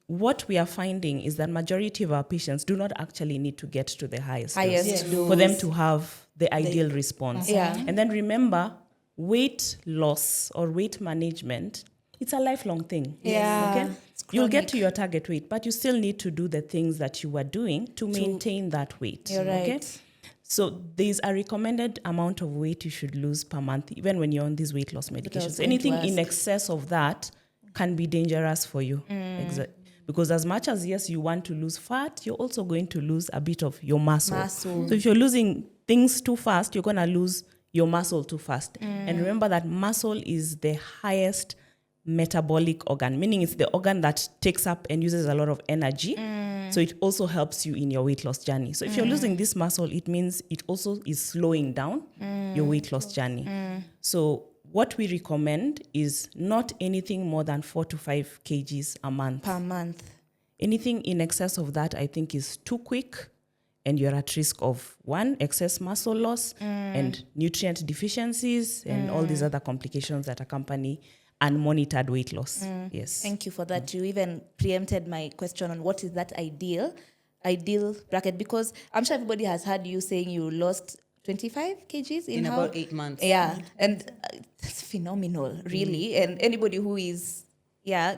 what we are finding is that majority of our patients do not actually need to get to the highest dose for them to have the ideal response. And then remember, weight loss or weight management, it's a lifelong thing. Okay? You'll get to your target weight, but you still need to do the things that you were doing to maintain that weight. You're right. Okay? So there's a recommended amount of weight you should lose per month, even when you're on these weight loss medications. Anything in excess of that can be dangerous for you. Because as much as, yes, you want to lose fat, you're also going to lose a bit of your muscle. So if you're losing things too fast, you're going to lose your muscle too fast. And remember that muscle is the highest metabolic organ, meaning it's the organ that takes up and uses a lot of energy. So it also helps you in your weight loss journey. So if you're losing this muscle, it means it also is slowing down your weight loss journey. So what we recommend is not anything more than 4 to 5 kgs a month. Per month. Anything in excess of that, I think, is too quick. And you're at risk of, one, excess muscle loss and nutrient deficiencies and all these other complications that accompany unmonitored weight loss. Yes. Thank you for that. You even preempted my question on what is that ideal bracket, because I'm sure everybody has heard you saying you lost 25 kgs in about 8 months. Yeah. And that's phenomenal, really. And anybody who is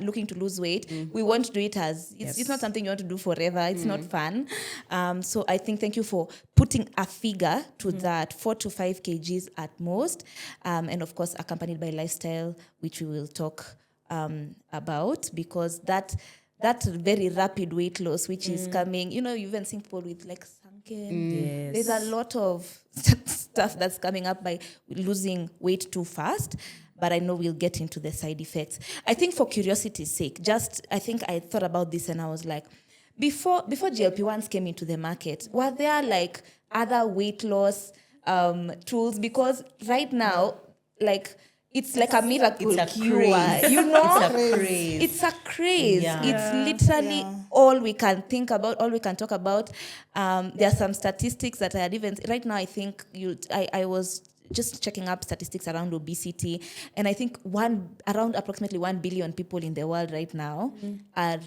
looking to lose weight, we want to do it as it's not something you want to do forever. It's not fun. So I think thank you for putting a figure to that, 4 to 5 kgs at most, and of course accompanied by lifestyle, which we will talk about, because that very rapid weight loss which is coming, you even see people with like sunken. There's a lot of stuff that's coming up by losing weight too fast. But I know we'll get into the side effects. I think for curiosity's sake, I think I thought about this and I was like, before GLP-1s came into the market, were there like other weight loss tools? Because right now, like, it's like a miracle cure. It's a craze. Yeah. It's literally all we can think about, all we can talk about. There are some statistics that I had even... Right now, I think I was just checking up statistics around obesity, and I think around approximately 1 billion people in the world right now are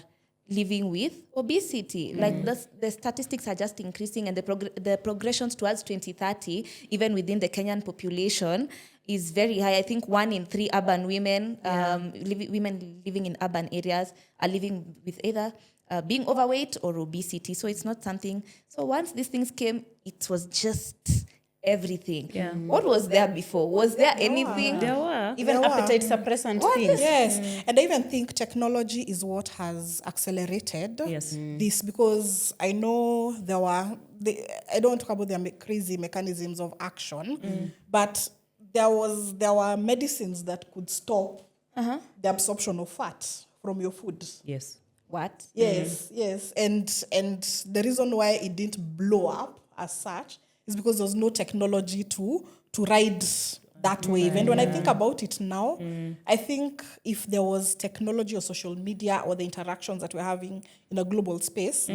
living with obesity. Like the statistics are just increasing, and the progressions towards 2030, even within the Kenyan population, is very high. I think 1 in 3 urban women, women living in urban areas, are living with either being overweight or obesity. So it's not something. So once these things came, it was just everything. What was there before? Was there anything? There were. Even appetite suppressant things. Yes. And I even think technology is what has accelerated this, because I know I don't talk about their crazy mechanisms of action, but there were medicines that could stop the absorption of fat from your food. Yes. What? Yes. And the reason why it didn't blow up as such is because there's no technology to ride that wave. And when I think about it now, I think if there was technology or social media or the interactions that we're having in a global space,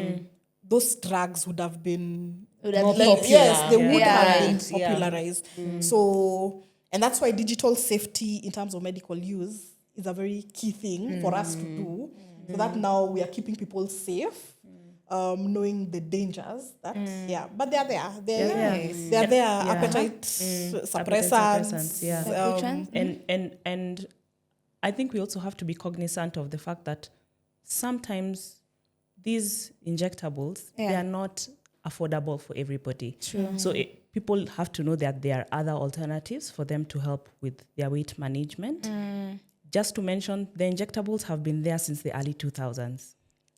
those drugs would have been more popular. Yes, they would have been popularized. So, and that's why digital safety in terms of medical use is a very key thing for us to do. So that now we are keeping people safe. knowing the dangers. That but they're there. They're there. Appetite suppressants. And I think we also have to be cognizant of the fact that sometimes these injectables they are not affordable for everybody. True. So people have to know that there are other alternatives for them to help with their weight management. Just to mention, the injectables have been there since the early 2000s.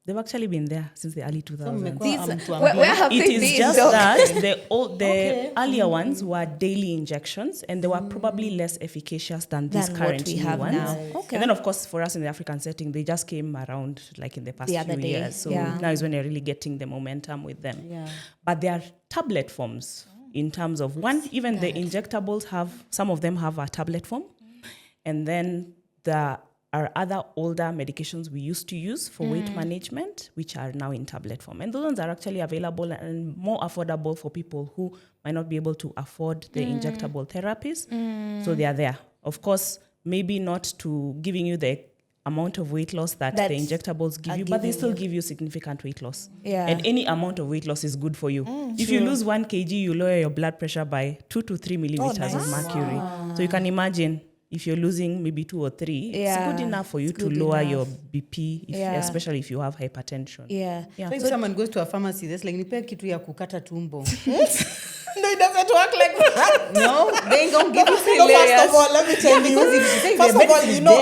They've actually been there since the early 2000s. Where have It they is been, just Doc? that the earlier ones were daily injections, and they were probably less efficacious than these current we new have ones. now. Okay. And then, of course, for us in the African setting, they just came around like in the past The other few day, years. So now is when you're really getting the momentum with them. Yeah. But they are tablet forms in terms of even the injectables some of them have a tablet form, and then there are other older medications we used to use for weight management, which are now in tablet form. And those ones are actually available and more affordable for people who might not be able to afford the injectable therapies. So they are there. Of course, maybe not to giving you the amount of weight loss that the injectables give you, but they still give you significant weight loss. Yeah. And any amount of weight loss is good for you. If you lose 1 kg, you lower your blood pressure by 2 to 3 millimeters of mercury. So you can imagine if you're losing maybe 2 or 3, it's good enough for you to lower your BP, especially if you have hypertension. So if someone goes to a pharmacy, there's like, nipe kitu ya kukata tumbo. No, it doesn't work like that. No, they ain't gonna give you No, first of all, let me tell you. First of all, you know,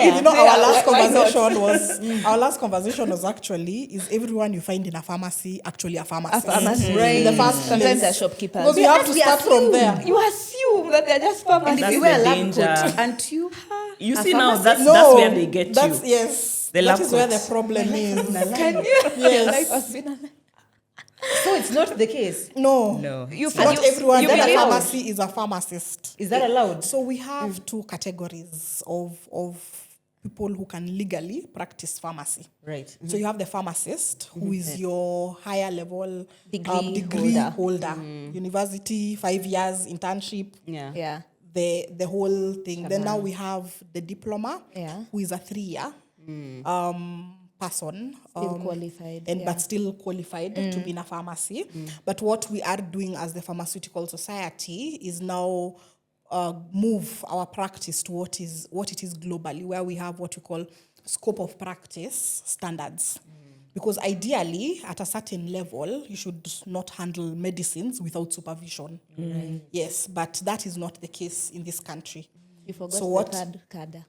our last conversation was actually, is everyone you find in a pharmacy actually a pharmacist? Right. The first Sometimes place. they're shopkeepers. Because you have to start from there. You assume that they're just pharmacists. That's you wear a the lab danger. coat and You see now, that's No, where they get you. Yes. The That lab is where coats. the problem is. Can you? Yes. so it's not the case. No. Not everyone in a believe- pharmacy is a pharmacist. Is that allowed? So we have two categories of people who can legally practice pharmacy. Right. So you have the pharmacist, who is your higher level Degree holder. University, 5 years internship, Yeah. the whole thing. Then now we have the diploma, who is a 3-year person. Still qualified. But still qualified to be in a pharmacy. But what we are doing as the Pharmaceutical Society is now move our practice to what it is globally, where we have what we call scope of practice standards. Because ideally, at a certain level, you should not handle medicines without supervision. Yes, but that is not the case in this country. You forgot So the what- third cadre.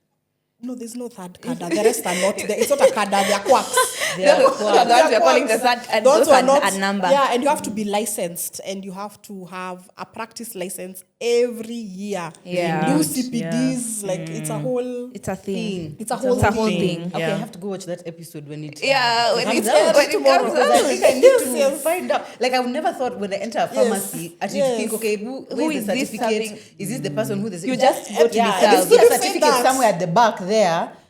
No, there's no third cadre. The rest are not there. It's not a cadre, they are quacks. The ones we're calling the third, and those are a number. Yeah, and you have to be licensed, and you have to have a practice license every year. Yeah. Do CPDs, like it's a whole... It's a thing. It's a whole thing. Okay, I have to go watch that episode when it When comes it out. comes Because out. I think I need to Yes. find out. Like I've never thought when I enter a pharmacy, I Yes. think, okay, who Who is is the this certificate? serving? Is this the person who the You just go to yeah, the there's cell. a You say certificate that. somewhere at the back there.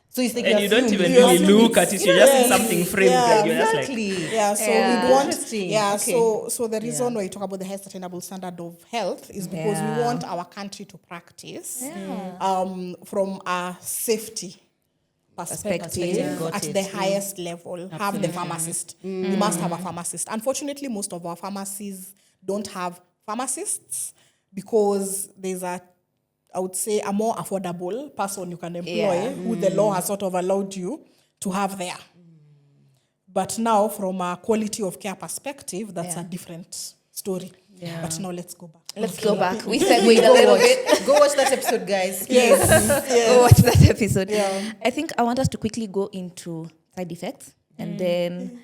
So it's like And you don't assume even you really assume look it's- at it. You're just Yes. in something framed. Yeah, and you're just like, Exactly. Yeah, so Yeah. we want... Interesting. Yeah, Okay. so the reason why we talk about the high sustainable standard of health is because we want our country to practice from a safety perspective Got at it. the highest level. Have the pharmacist. You must have a pharmacist. Unfortunately, most of our pharmacies don't have pharmacists because there's I would say, a more affordable person you can employ who the law has sort of allowed you to have there. But now, from a quality of care perspective, that's a different story. But now let's go back. Let's go back. We said wait a little bit. Go watch that episode, guys. Go watch that episode. I think I want us to quickly go into side effects and then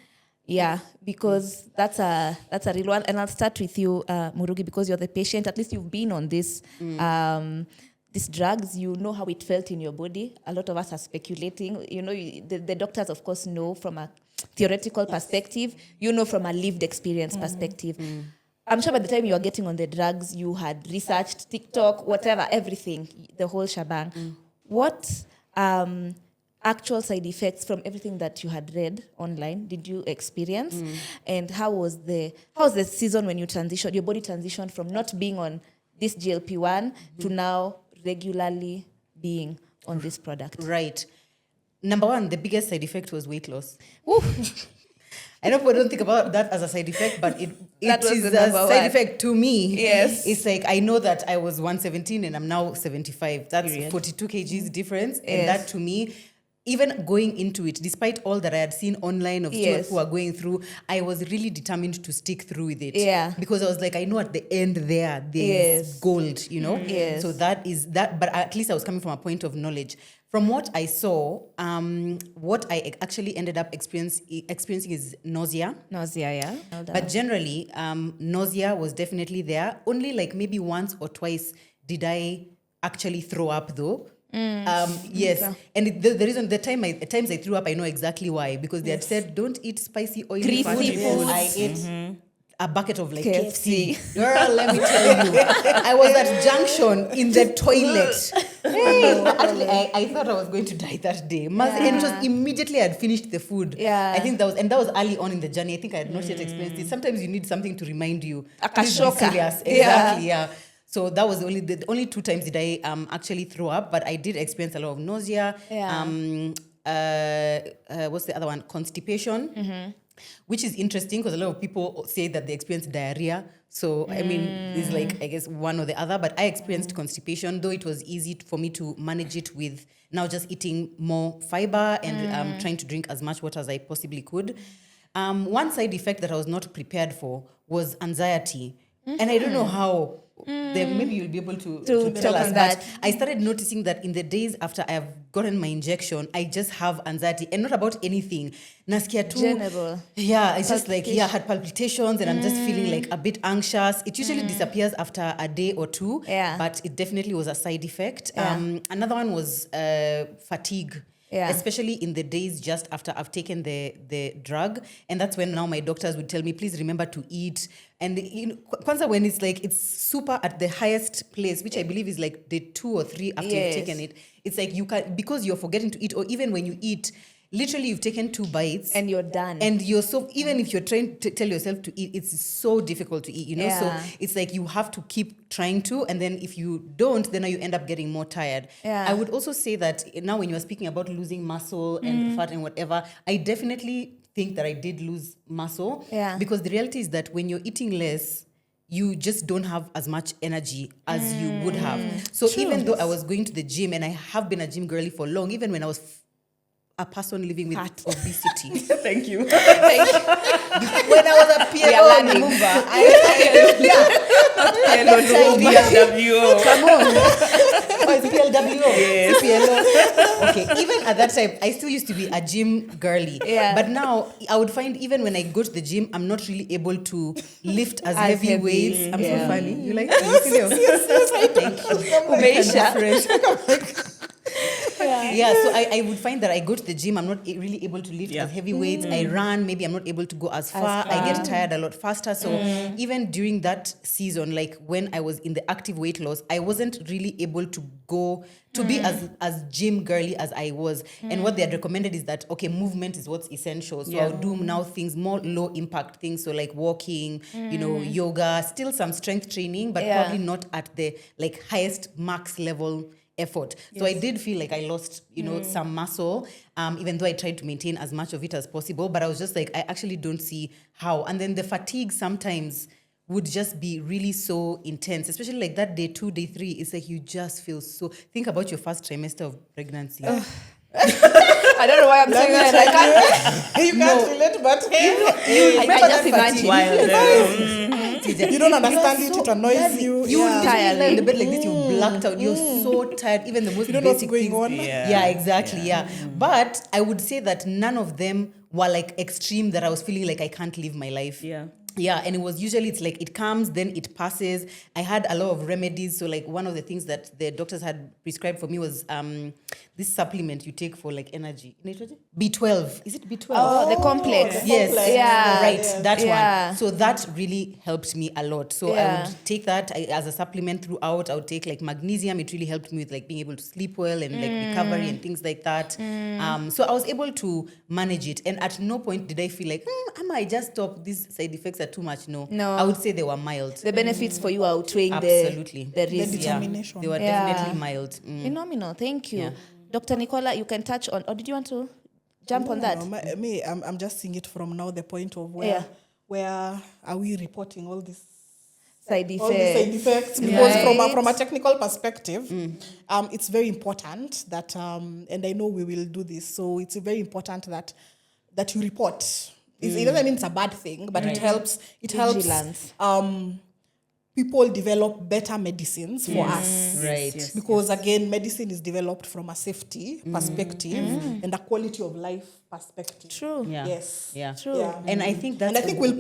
because that's a real one. And I'll start with you, Murugi, because you're the patient. At least you've been on this these drugs. You know how it felt in your body. A lot of us are speculating. You know, the doctors, of course, know from a theoretical perspective. You know from a lived experience perspective. I'm sure by the time you were getting on the drugs, you had researched TikTok, whatever, everything, the whole shebang. What actual side effects from everything that you had read online did you experience? And how was the season when you transitioned, your body transitioned from not being on this GLP-1 to now regularly being on this product? Right. Number one, the biggest side effect was weight loss. I know people don't think about that as a side effect, but it That was is the a number side one. effect to me. Yes. It's like I know that I was 117 and I'm now 75. That's Period. 42 kgs difference. Yes. And that to me, even going into it, despite all that I had seen online of Yes. who are going through, I was really determined to stick through with it. Yeah. Because I was like, I know at the end there's Yes. gold, you know? Yes. So that is that, but at least I was coming from a point of knowledge. From what I saw, what I actually ended up experiencing is nausea. Nausea, yeah. But generally, nausea was definitely there. Only like maybe once or twice did I actually throw up though. Yes. Okay. And the reason, times I threw up, I know exactly why. Because they had said, don't eat spicy, oily Greasy food. foods. I ate a bucket of like KFC. KFC. Girl, let me tell you. I was at Junction in the toilet. Hey, actually, I thought I was going to die that day. And it was immediately I had finished the food. Yeah. I think that was early on in the journey. I think I had not yet experienced it. Sometimes you need something to remind you. Please be Akashoka. serious. Exactly, yeah. So that was the only 2 times did I actually throw up, but I did experience a lot of nausea. Yeah. What's the other one? Constipation. Which is interesting because a lot of people say that they experience diarrhea. So, I mean, it's like, I guess, one or the other. But I experienced constipation, though it was easy for me to manage it with now just eating more fiber and trying to drink as much water as I possibly could. One side effect that I was not prepared for was anxiety. And I don't know how. Then maybe you'll be able to tell talk us on that. that. I started noticing that in the days after I have gotten my injection, I just have anxiety and not about anything. Naskia too. General. Yeah, it's just like, I had palpitations and I'm just feeling like a bit anxious. It usually disappears after a day or 2, but it definitely was a side effect. Yeah. Another one was fatigue. Yeah. Especially in the days just after I've taken the drug. And that's when now my doctors would tell me, please remember to eat. And kwanza when it's like, it's super at the highest place, which I believe is like day 2 or 3 after you've taken it. It's like you can, because you're forgetting to eat, or even when you eat, literally you've taken 2 bites. And you're done. And you're so, even if you're trying to tell yourself to eat, it's so difficult to eat, you know? Yeah. So it's like you have to keep trying to, and then if you don't, then you end up getting more tired. Yeah. I would also say that now when you're speaking about losing muscle and fat and whatever, I definitely think that I did lose muscle. Yeah. Because the reality is that when you're eating less, you just don't have as much energy as you would have. So even though I was going to the gym, and I have been a gym girly for long, even when I was a person living with obesity. Thank you. When I was a PLO mover, PLO. Come on. Oh, it's PLWO. Yes. PLO. Okay, even at that time, I still used to be a gym girly. Yeah. But now, I would find even when I go to the gym, I'm not really able to lift as heavy heavy. weights. I'm Yeah. so funny. You like it? Thank you. Umeisha. Yeah, so I would find that I go to the gym, I'm not really able to lift as heavy weights. I run, maybe I'm not able to go as far. I get tired a lot faster. So even during that season, like when I was in the active weight loss, I wasn't really able to go to be as gym girly as I was. And what they had recommended is that, okay, movement is what's essential. So I'll do now things, more low impact things. So like walking, yoga, still some strength training, but probably not at the like highest max level effort. So I did feel like I lost, some muscle, even though I tried to maintain as much of it as possible. But I was just like, I actually don't see how. And then the fatigue sometimes would just be really so intense, especially like that day 2, day 3. It's like you just feel so. Think about your first trimester of pregnancy. I don't know why I'm saying that. I can't. You can't relate, but I just imagine. you don't understand it. It annoys you. You would Tired. literally lie in the bed like this, you blacked out. You're so tired. Even the most You don't know what's basic going things. on. Yeah, exactly. Yeah. But I would say that none of them were like extreme that I was feeling like I can't live my life. Yeah. Yeah, and it was usually, it's like it comes, then it passes. I had a lot of remedies. So like one of the things that the doctors had prescribed for me was this supplement you take for like energy. B12. Is it B12? Oh, the complex. Okay. Yes. Yeah. Right. That Yeah. one. So that really helped me a lot. So I would take that as a supplement throughout. I would take like magnesium. It really helped me with like being able to sleep well and like recovery and things like that. So I was able to manage it. And at no point did I feel like, I might just stop. These side effects are too much. No. I would say they were mild. The benefits for you are outweighing Absolutely. the risk. The determination. They were definitely mild. Phenomenal. Thank you. Yeah. Dr. Nicola, you can touch on, or did you want to jump on that? I'm just seeing it from now the point of where are we reporting all this Side effects. All the side effects, because from a technical perspective, it's very important that, and I know we will do this, so it's very important that you report. It doesn't mean it's a bad thing, but it helps. It Vigilance. helps people develop better medicines for us. Right. Because again, medicine is developed from a safety perspective and a quality of life perspective. True. Yeah. Yes. Yeah. True. Yeah. And I think that's... And I think we'll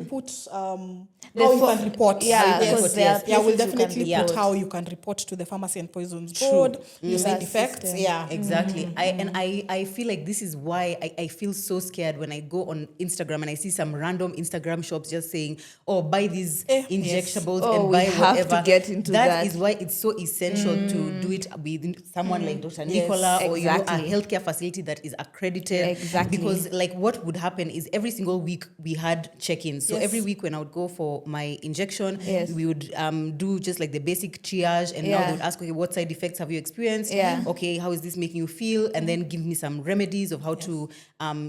put how you can report. Yeah, because there are Yeah, we'll places you can definitely report. put how you can report to the Pharmacy and Poisons Board, your side effects. system. Yeah. Exactly. I feel like this is why I feel so scared when I go on Instagram and I see some random Instagram shops just saying, oh, buy these injectables and buy we have whatever. to get into That is why it's so essential to do it with someone like Dr. Nicola or exactly. a healthcare facility that is accredited. Exactly. Because like what would happen is every single week we had check-ins. So every week when I would go for my injection, we would do just like the basic triage, and now they would ask, okay, what side effects have you experienced? Okay, how is this making you feel? And then give me some remedies of how to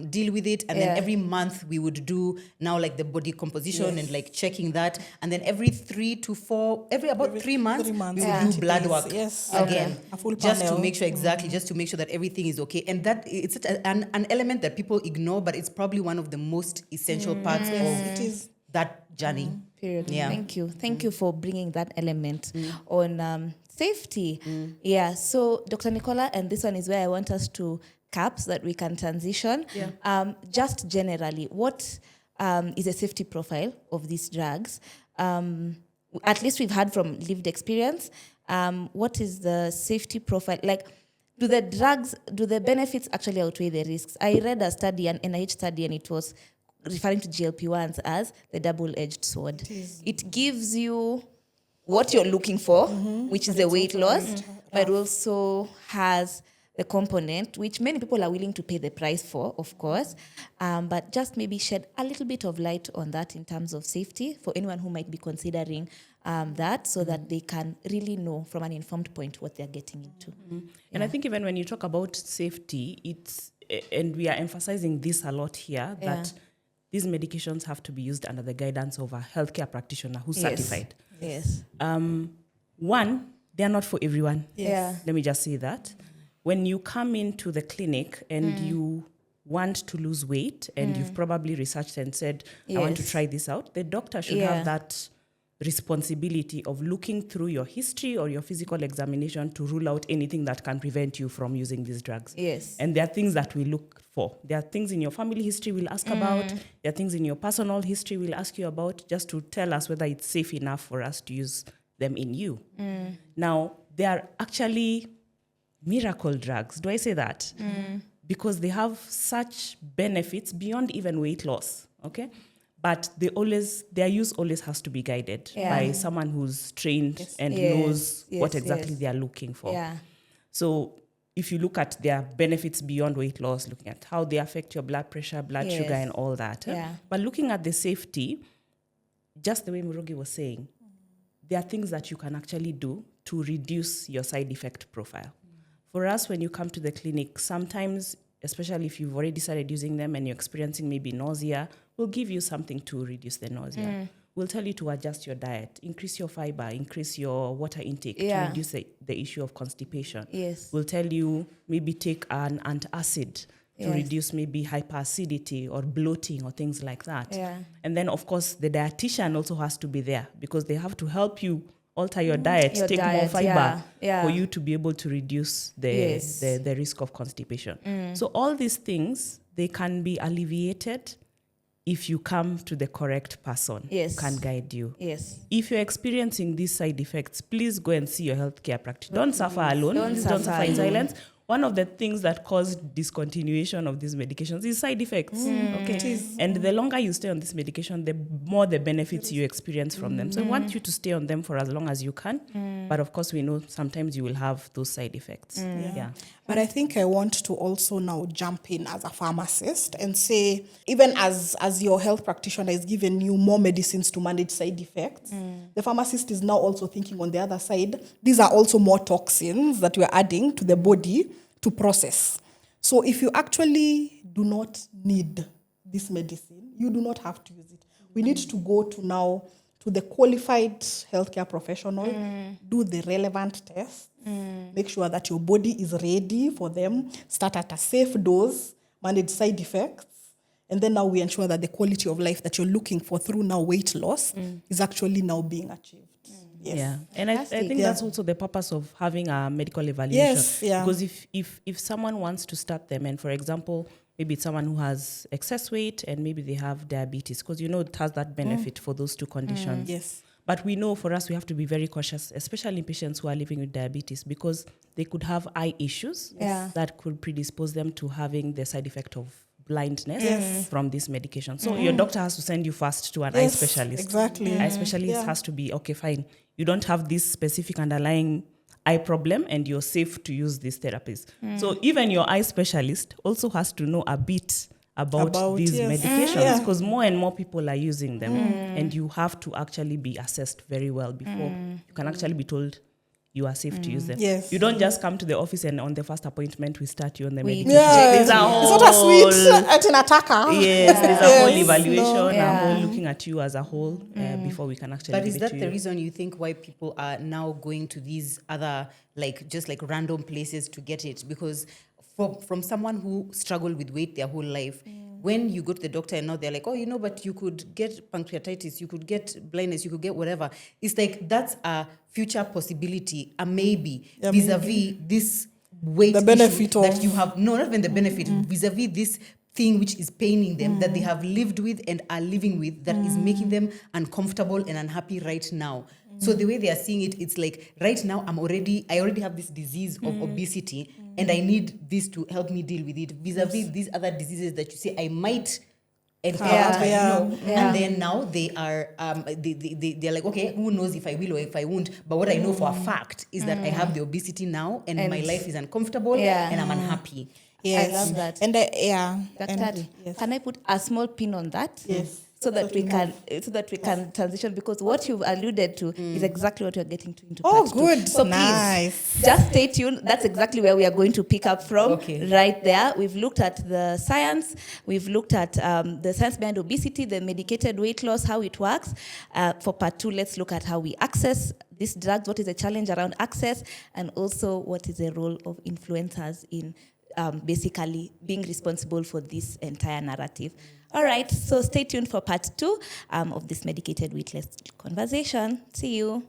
deal with it. And then every month we would do now like the body composition and like checking that. And then every 3 to 4, about 3 months, we would do blood work again. A full just panel. to make sure just to make sure that everything is okay. And that it's such an element that people ignore, but it's probably one of the most essential parts of that journey. Period. Yeah. Thank you for bringing that element on safety. Yeah. So, Dr. Nicola, and this one is where I want us to cap so that we can transition. Just generally, what is a safety profile of these drugs? At least we've had from lived experience. What is the safety profile? Like, do the benefits actually outweigh the risks? I read a study, an NIH study, and it was referring to GLP-1s as the double-edged sword. It gives you what you're looking for, which is the weight loss, but also has the component, which many people are willing to pay the price for, of course, but just maybe shed a little bit of light on that in terms of safety for anyone who might be considering that, so that they can really know from an informed point what they're getting into. And I think even when you talk about safety, and we are emphasizing this a lot here, that these medications have to be used under the guidance of a healthcare practitioner who's certified. Yes. One, they are not for everyone. Yeah. Let me just say that. When you come into the clinic and you want to lose weight and you've probably researched and said, I want to try this out, the doctor should have that responsibility of looking through your history or your physical examination to rule out anything that can prevent you from using these drugs. Yes. And there are things that we look for. There are things in your family history we'll ask about. There are things in your personal history we'll ask you about, just to tell us whether it's safe enough for us to use them in you. Now, they are actually miracle drugs. Do I say that? Because they have such benefits beyond even weight loss. Okay? But their use always has to be guided by someone who's trained and knows what exactly they are looking for. Yeah. So if you look at their benefits beyond weight loss, looking at how they affect your blood pressure, blood sugar, and all that. But looking at the safety, just the way Murugi was saying, there are things that you can actually do to reduce your side effect profile. For us, when you come to the clinic, sometimes, especially if you've already started using them and you're experiencing maybe nausea, we'll give you something to reduce the nausea. We'll tell you to adjust your diet, increase your fiber, increase your water intake to reduce the issue of constipation. Yes. We'll tell you maybe take an antacid to reduce maybe hyperacidity or bloating or things like that. And then, of course, the dietitian also has to be there because they have to help you alter your diet, take more fiber for you to be able to reduce the risk of constipation. So all these things, they can be alleviated if you come to the correct person who can guide you. If you're experiencing these side effects, please go and see your healthcare practitioner. Don't suffer alone. Don't suffer in silence. One of the things that caused discontinuation of these medications is side effects. Okay, and the longer you stay on this medication, the more the benefits you experience from them. So I want you to stay on them for as long as you can. But of course, we know sometimes you will have those side effects. But I think I want to also now jump in as a pharmacist and say, even as your health practitioner is giving you more medicines to manage side effects, the pharmacist is now also thinking on the other side, these are also more toxins that we're adding to the body to process. So if you actually do not need this medicine, you do not have to use it. We need to go to the qualified healthcare professional, do the relevant tests, make sure that your body is ready for them, start at a safe dose, manage side effects, and then now we ensure that the quality of life that you're looking for through now weight loss is actually now being achieved. Yes. Yeah, and I think that's also the purpose of having a medical evaluation. Yes, yeah. Because if someone wants to start them, and for example, maybe it's someone who has excess weight and maybe they have diabetes, because it has that benefit for those two conditions. Yes. But we know for us, we have to be very cautious, especially in patients who are living with diabetes, because they could have eye issues that could predispose them to having the side effect of blindness from this medication. So your doctor has to send you first to an eye specialist. Exactly. Eye specialist has to be, okay, fine. You don't have this specific underlying eye problem and you're safe to use these therapies. So even your eye specialist also has to know a bit about these medications, because more and more people are using them, and you have to actually be assessed very well before you can actually be told you are safe to use them. Yes. You don't just come to the office and on the first appointment we start you on the medication. Yeah. It's not a sweet at an attacker. Yes, there's a whole evaluation, a whole looking at you as a whole before we can actually. But give is it that to the you. reason you think why people are now going to these other just random places to get it? Because from someone who struggled with weight their whole life, when you go to the doctor and now they're like, oh, but you could get pancreatitis, you could get blindness, you could get whatever. It's like that's a future possibility, a maybe, vis-a-vis this weight the benefit issue that you have. No, not even the benefit, vis-a-vis this thing which is paining them, that they have lived with and are living with, that is making them uncomfortable and unhappy right now. So the way they are seeing it, it's like right now I already have this disease of obesity, and I need this to help me deal with it, vis-a-vis these other diseases that you say I might encounter, and then now they are they're like, okay, who knows if I will or if I won't, but what I know for a fact is that I have the obesity now, and my life is uncomfortable and I'm unhappy. Yes. I love that. And Daktari, can I put a small pin on that? Yes. So that we can transition, because what you've alluded to is exactly what you're getting to into Oh, part good. 2. So Nice. please, just stay tuned. That's exactly where we are going to pick up from. Okay. Right there. We've looked at the science. We've looked at the science behind obesity, the medicated weight loss, how it works. For part 2, let's look at how we access these drugs, what is the challenge around access, and also what is the role of influencers in basically being responsible for this entire narrative. All right, so stay tuned for part 2 of this medicated weight loss conversation. See you.